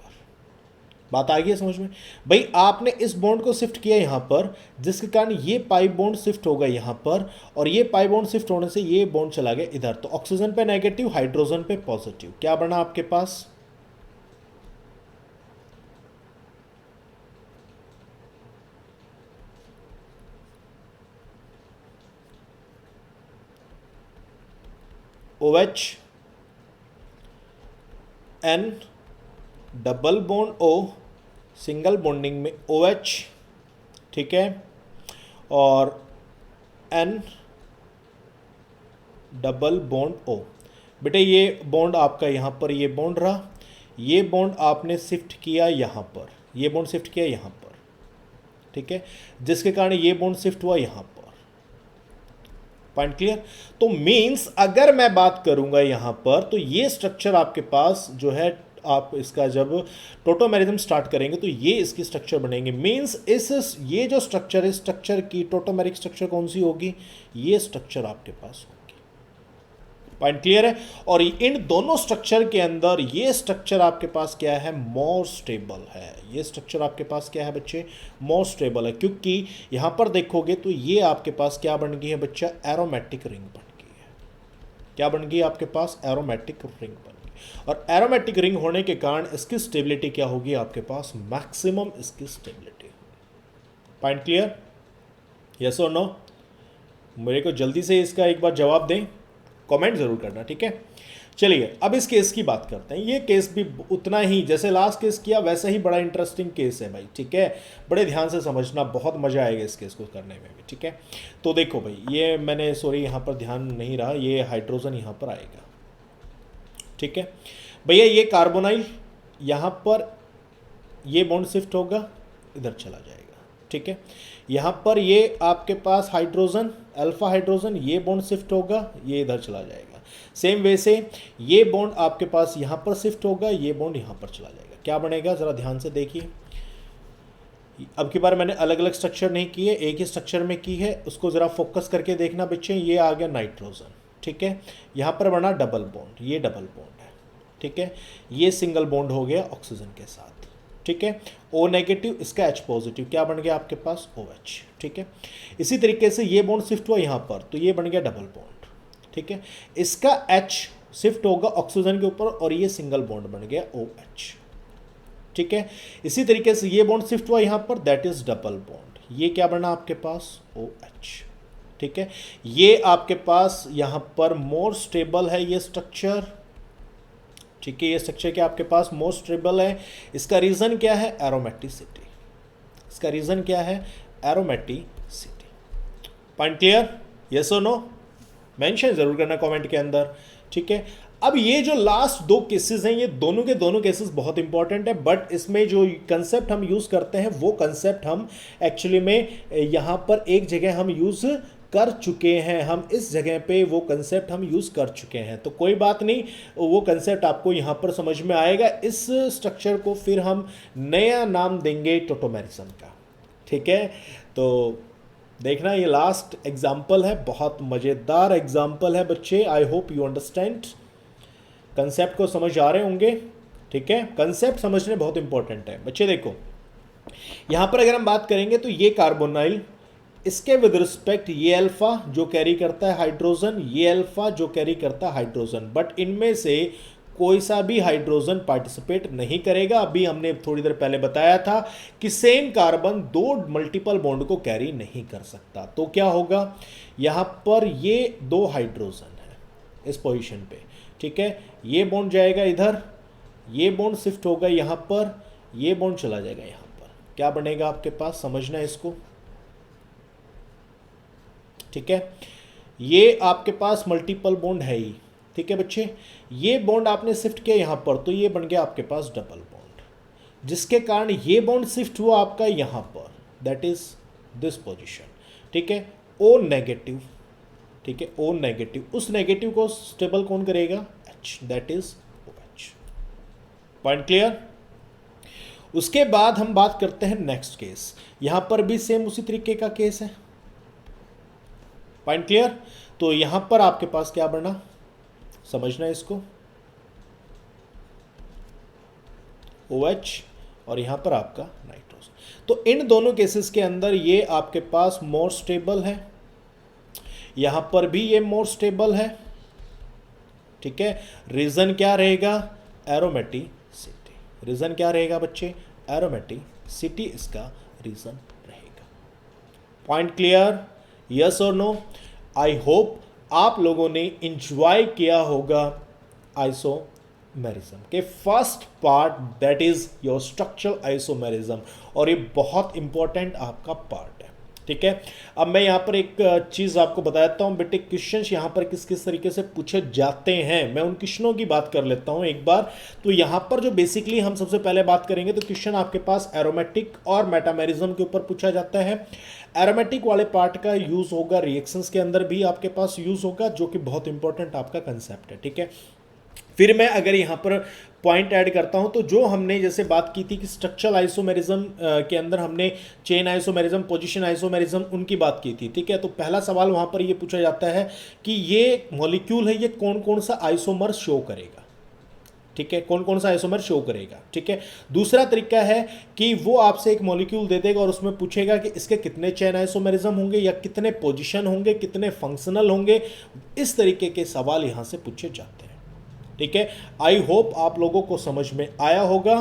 बात आ गई है समझ में? भाई आपने इस बॉन्ड को शिफ्ट किया यहां पर, जिसके कारण ये पाई बॉन्ड शिफ्ट होगा यहां पर, और ये पाई बॉन्ड शिफ्ट होने से ये बॉन्ड चला गया इधर, तो ऑक्सीजन पे नेगेटिव, हाइड्रोजन पे पॉजिटिव, क्या बना आपके पास OH, N double bond O single bonding में OH, ठीक है। और N डबल बॉन्ड O। बेटे ये बॉन्ड आपका यहाँ पर ये बॉन्ड रहा, ये बॉन्ड आपने शिफ्ट किया यहाँ पर, ये बॉन्ड शिफ्ट किया यहाँ पर, ठीक है, जिसके कारण ये बॉन्ड शिफ्ट हुआ यहाँ पर। Point clear? तो मींस अगर मैं बात करूंगा यहां पर तो ये स्ट्रक्चर आपके पास जो है, आप इसका जब टोटोमेरिज्म स्टार्ट करेंगे तो ये इसकी स्ट्रक्चर बनेंगे। मींस इस ये जो स्ट्रक्चर है, स्ट्रक्चर की टोटोमेरिक स्ट्रक्चर कौन सी होगी, ये स्ट्रक्चर आपके पास होगी। पॉइंट क्लियर है? और इन दोनों स्ट्रक्चर के अंदर ये स्ट्रक्चर आपके पास क्या है, मोर स्टेबल है। ये स्ट्रक्चर आपके पास क्या है बच्चे, मोर स्टेबल है, क्योंकि यहां पर देखोगे तो ये आपके पास क्या बन गई है बच्चा, एरोमेटिक रिंग बन गई है। क्या बन गई आपके पास, एरोमेटिक रिंग बन गई। और एरोमेटिक रिंग होने के कारण इसकी स्टेबिलिटी क्या होगी आपके पास, मैक्सिमम इसकी स्टेबिलिटी। Point clear? यस और नो? मेरे को जल्दी से इसका एक बार जवाब दें, कमेंट जरूर करना, ठीक है। चलिए अब इस केस की बात करते हैं। ये केस भी उतना ही जैसे लास्ट केस किया वैसा ही बड़ा इंटरेस्टिंग केस है भाई, ठीक है। बड़े ध्यान से समझना, बहुत मजा आएगा इस केस को करने में भी, ठीक है। तो देखो भाई, ये मैंने सॉरी यहाँ पर ध्यान नहीं रहा, ये हाइड्रोजन यहाँ पर आएगा, ठीक है भैया। ये कार्बोनाइल यहाँ पर ये बॉन्ड शिफ्ट होगा, इधर चला जाएगा, ठीक है। यहाँ पर ये आपके पास हाइड्रोजन, अल्फा हाइड्रोजन, ये बॉन्ड शिफ्ट होगा, ये इधर चला जाएगा। सेम वे से ये बॉन्ड आपके पास यहाँ पर शिफ्ट होगा, ये बॉन्ड यहाँ पर चला जाएगा। क्या बनेगा ज़रा ध्यान से देखिए। अब की बार मैंने अलग अलग स्ट्रक्चर नहीं किए, एक ही स्ट्रक्चर में की है, उसको ज़रा फोकस करके देखना बच्चे। ये आ गया नाइट्रोजन, ठीक है। यहाँ पर बना डबल बॉन्ड, ये डबल बॉन्ड है, ठीक है। ये सिंगल बॉन्ड हो गया ऑक्सीजन के साथ, ठीक है। O नेगेटिव, इसका H पॉजिटिव, क्या बन गया आपके पास, OH, ठीक है। इसी तरीके से ये बॉन्ड शिफ्ट हुआ यहाँ पर, तो ये बन गया डबल बॉन्ड, ठीक है। इसका H शिफ्ट होगा ऑक्सीजन के ऊपर और ये सिंगल बॉन्ड बन गया OH, ठीक है। इसी तरीके से ये बॉन्ड शिफ्ट हुआ यहाँ पर, दैट इज डबल बॉन्ड, ये क्या बना आपके पास, OH, ठीक है। ये आपके पास यहाँ पर मोर स्टेबल है ये स्ट्रक्चर, ठीक है, ये स्ट्रक्चर क्या आपके पास मोर स्टेबल है। इसका रीज़न क्या है? एरोमेटिसिटी। इसका रीज़न क्या है? एरोमेटिसिटी। Point clear? यस और नो? मेंशन जरूर करना कमेंट के अंदर। ठीक है, अब ये जो लास्ट दो केसेस हैं, ये दोनों के दोनों केसेस बहुत इंपॉर्टेंट है, बट इसमें जो कंसेप्ट हम यूज़ करते हैं वो कंसेप्ट हम एक्चुअली में यहाँ पर एक जगह हम यूज़ कर चुके हैं। हम इस जगह पे वो कंसेप्ट हम यूज़ कर चुके हैं, तो कोई बात नहीं, वो कंसेप्ट आपको यहाँ पर समझ में आएगा। इस स्ट्रक्चर को फिर हम नया नाम देंगे टोटोमेरिज्म का। ठीक है, तो देखना, ये लास्ट एग्जाम्पल है, बहुत मज़ेदार एग्जाम्पल है बच्चे। I hope you understand. Concept को समझ आ रहे होंगे। ठीक है, कंसेप्ट समझने बहुत इंपॉर्टेंट है बच्चे। देखो यहाँ पर अगर हम बात करेंगे तो ये कार्बोनाइल, इसके विद रिस्पेक्ट ये अल्फा जो कैरी करता है हाइड्रोजन, ये अल्फा जो कैरी करता है हाइड्रोजन, बट इनमें से कोई सा भी हाइड्रोजन पार्टिसिपेट नहीं करेगा। अभी हमने थोड़ी देर पहले बताया था कि सेम कार्बन दो मल्टीपल बॉन्ड को कैरी नहीं कर सकता। तो क्या होगा, यहाँ पर ये दो हाइड्रोजन है इस पोजीशन पे। ठीक है, ये बॉन्ड जाएगा इधर, ये बॉन्ड शिफ्ट होगा यहाँ पर, ये बॉन्ड चला जाएगा यहाँ पर। क्या बनेगा आपके पास? समझना है इसको। ठीक है, ये आपके पास मल्टीपल बॉन्ड है ही। ठीक है बच्चे, ये बॉन्ड आपने शिफ्ट किया यहाँ पर, तो ये बन गया आपके पास डबल बॉन्ड, जिसके कारण ये बॉन्ड शिफ्ट हुआ आपका यहाँ पर, दैट इज दिस पोजीशन। ठीक है, ओ नेगेटिव। ठीक है, ओ नेगेटिव, उस नेगेटिव को स्टेबल कौन करेगा? H, that is OH। Point clear? उसके बाद हम बात करते हैं नेक्स्ट केस। यहां पर भी सेम उसी तरीके का केस है। Point clear? तो यहां पर आपके पास क्या बना, समझना है इसको, OH और यहां पर आपका नाइट्रोजन। तो इन दोनों केसेस के अंदर ये आपके पास मोर स्टेबल है, यहां पर भी ये मोर स्टेबल है। ठीक है, रीजन क्या रहेगा? एरोमेटिसिटी। रीजन क्या रहेगा बच्चे? एरोमेटिसिटी इसका रीजन रहेगा। Point clear? यस और नो? आई होप आप लोगों ने इंजॉय किया होगा आइसोमेरिज्म के first part, that is your structural isomerism, और ये बहुत इंपॉर्टेंट आपका पार्ट है। ठीक है, अब मैं यहाँ पर एक चीज़ आपको बताता हूँ बेटे, क्वेश्चंस यहाँ पर किस किस तरीके से पूछे जाते हैं, मैं उन क्वेश्चनों की बात कर लेता हूँ एक बार। तो यहाँ पर जो बेसिकली हम सबसे पहले बात करेंगे, तो क्वेश्चन आपके पास एरोमेटिक और मेटामेरिज्म के ऊपर पूछा जाता है। एरोमेटिक वाले पार्ट का यूज़ होगा रिएक्शंस के अंदर भी आपके पास यूज़ होगा, जो कि बहुत इंपॉर्टेंट आपका कंसेप्ट है। ठीक है, फिर मैं अगर यहाँ पर पॉइंट ऐड करता हूँ, तो जो हमने जैसे बात की थी कि स्ट्रक्चरल आइसोमेरिज्म के अंदर हमने चेन आइसोमेरिज्म, पोजीशन आइसोमेरिज्म, उनकी बात की थी। ठीक है, तो पहला सवाल वहाँ पर ये पूछा जाता है कि ये मॉलिक्यूल है, ये कौन कौन सा आइसोमर शो करेगा। ठीक है, कौन कौन सा आइसोमर शो करेगा। ठीक है, दूसरा तरीका है कि वो आपसे एक मॉलिक्यूल दे देगा और उसमें पूछेगा कि इसके कितने चेन आइसोमेरिज्म होंगे, या कितने पोजीशन होंगे, कितने फंक्शनल होंगे। इस तरीके के सवाल यहाँ से पूछे जाते हैं। ठीक है, आई होप आप लोगों को समझ में आया होगा।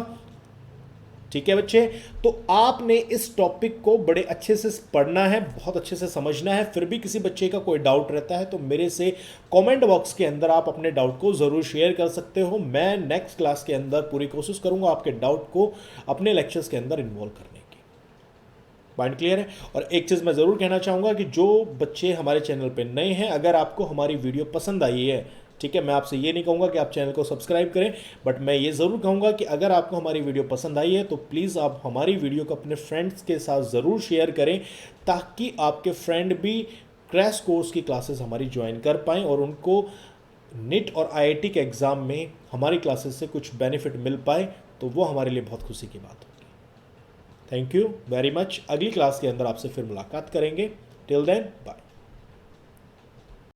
ठीक है बच्चे, तो आपने इस टॉपिक को बड़े अच्छे से पढ़ना है, बहुत अच्छे से समझना है। फिर भी किसी बच्चे का कोई डाउट रहता है तो मेरे से कमेंट बॉक्स के अंदर आप अपने डाउट को ज़रूर शेयर कर सकते हो। मैं नेक्स्ट क्लास के अंदर पूरी कोशिश करूंगा आपके डाउट को अपने लेक्चर्स के अंदर इन्वॉल्व करने की। पॉइंट क्लियर है? और एक चीज़ मैं ज़रूर कहना चाहूँगा कि जो बच्चे हमारे चैनल पर नए हैं, अगर आपको हमारी वीडियो पसंद आई है, ठीक है, मैं आपसे ये नहीं कहूँगा कि आप चैनल को सब्सक्राइब करें, बट मैं ये ज़रूर कहूँगा कि अगर आपको हमारी वीडियो पसंद आई है तो प्लीज़ आप हमारी वीडियो को अपने फ्रेंड्स के साथ ज़रूर शेयर करें, ताकि आपके फ्रेंड भी क्रैश कोर्स की क्लासेस हमारी ज्वाइन कर पाएँ और उनको नीट और IIT के एग्ज़ाम में हमारी क्लासेस से कुछ बेनिफिट मिल पाए, तो वो हमारे लिए बहुत खुशी की बात होगी। Thank you very much. अगली क्लास के अंदर आपसे फिर मुलाकात करेंगे। Till then bye.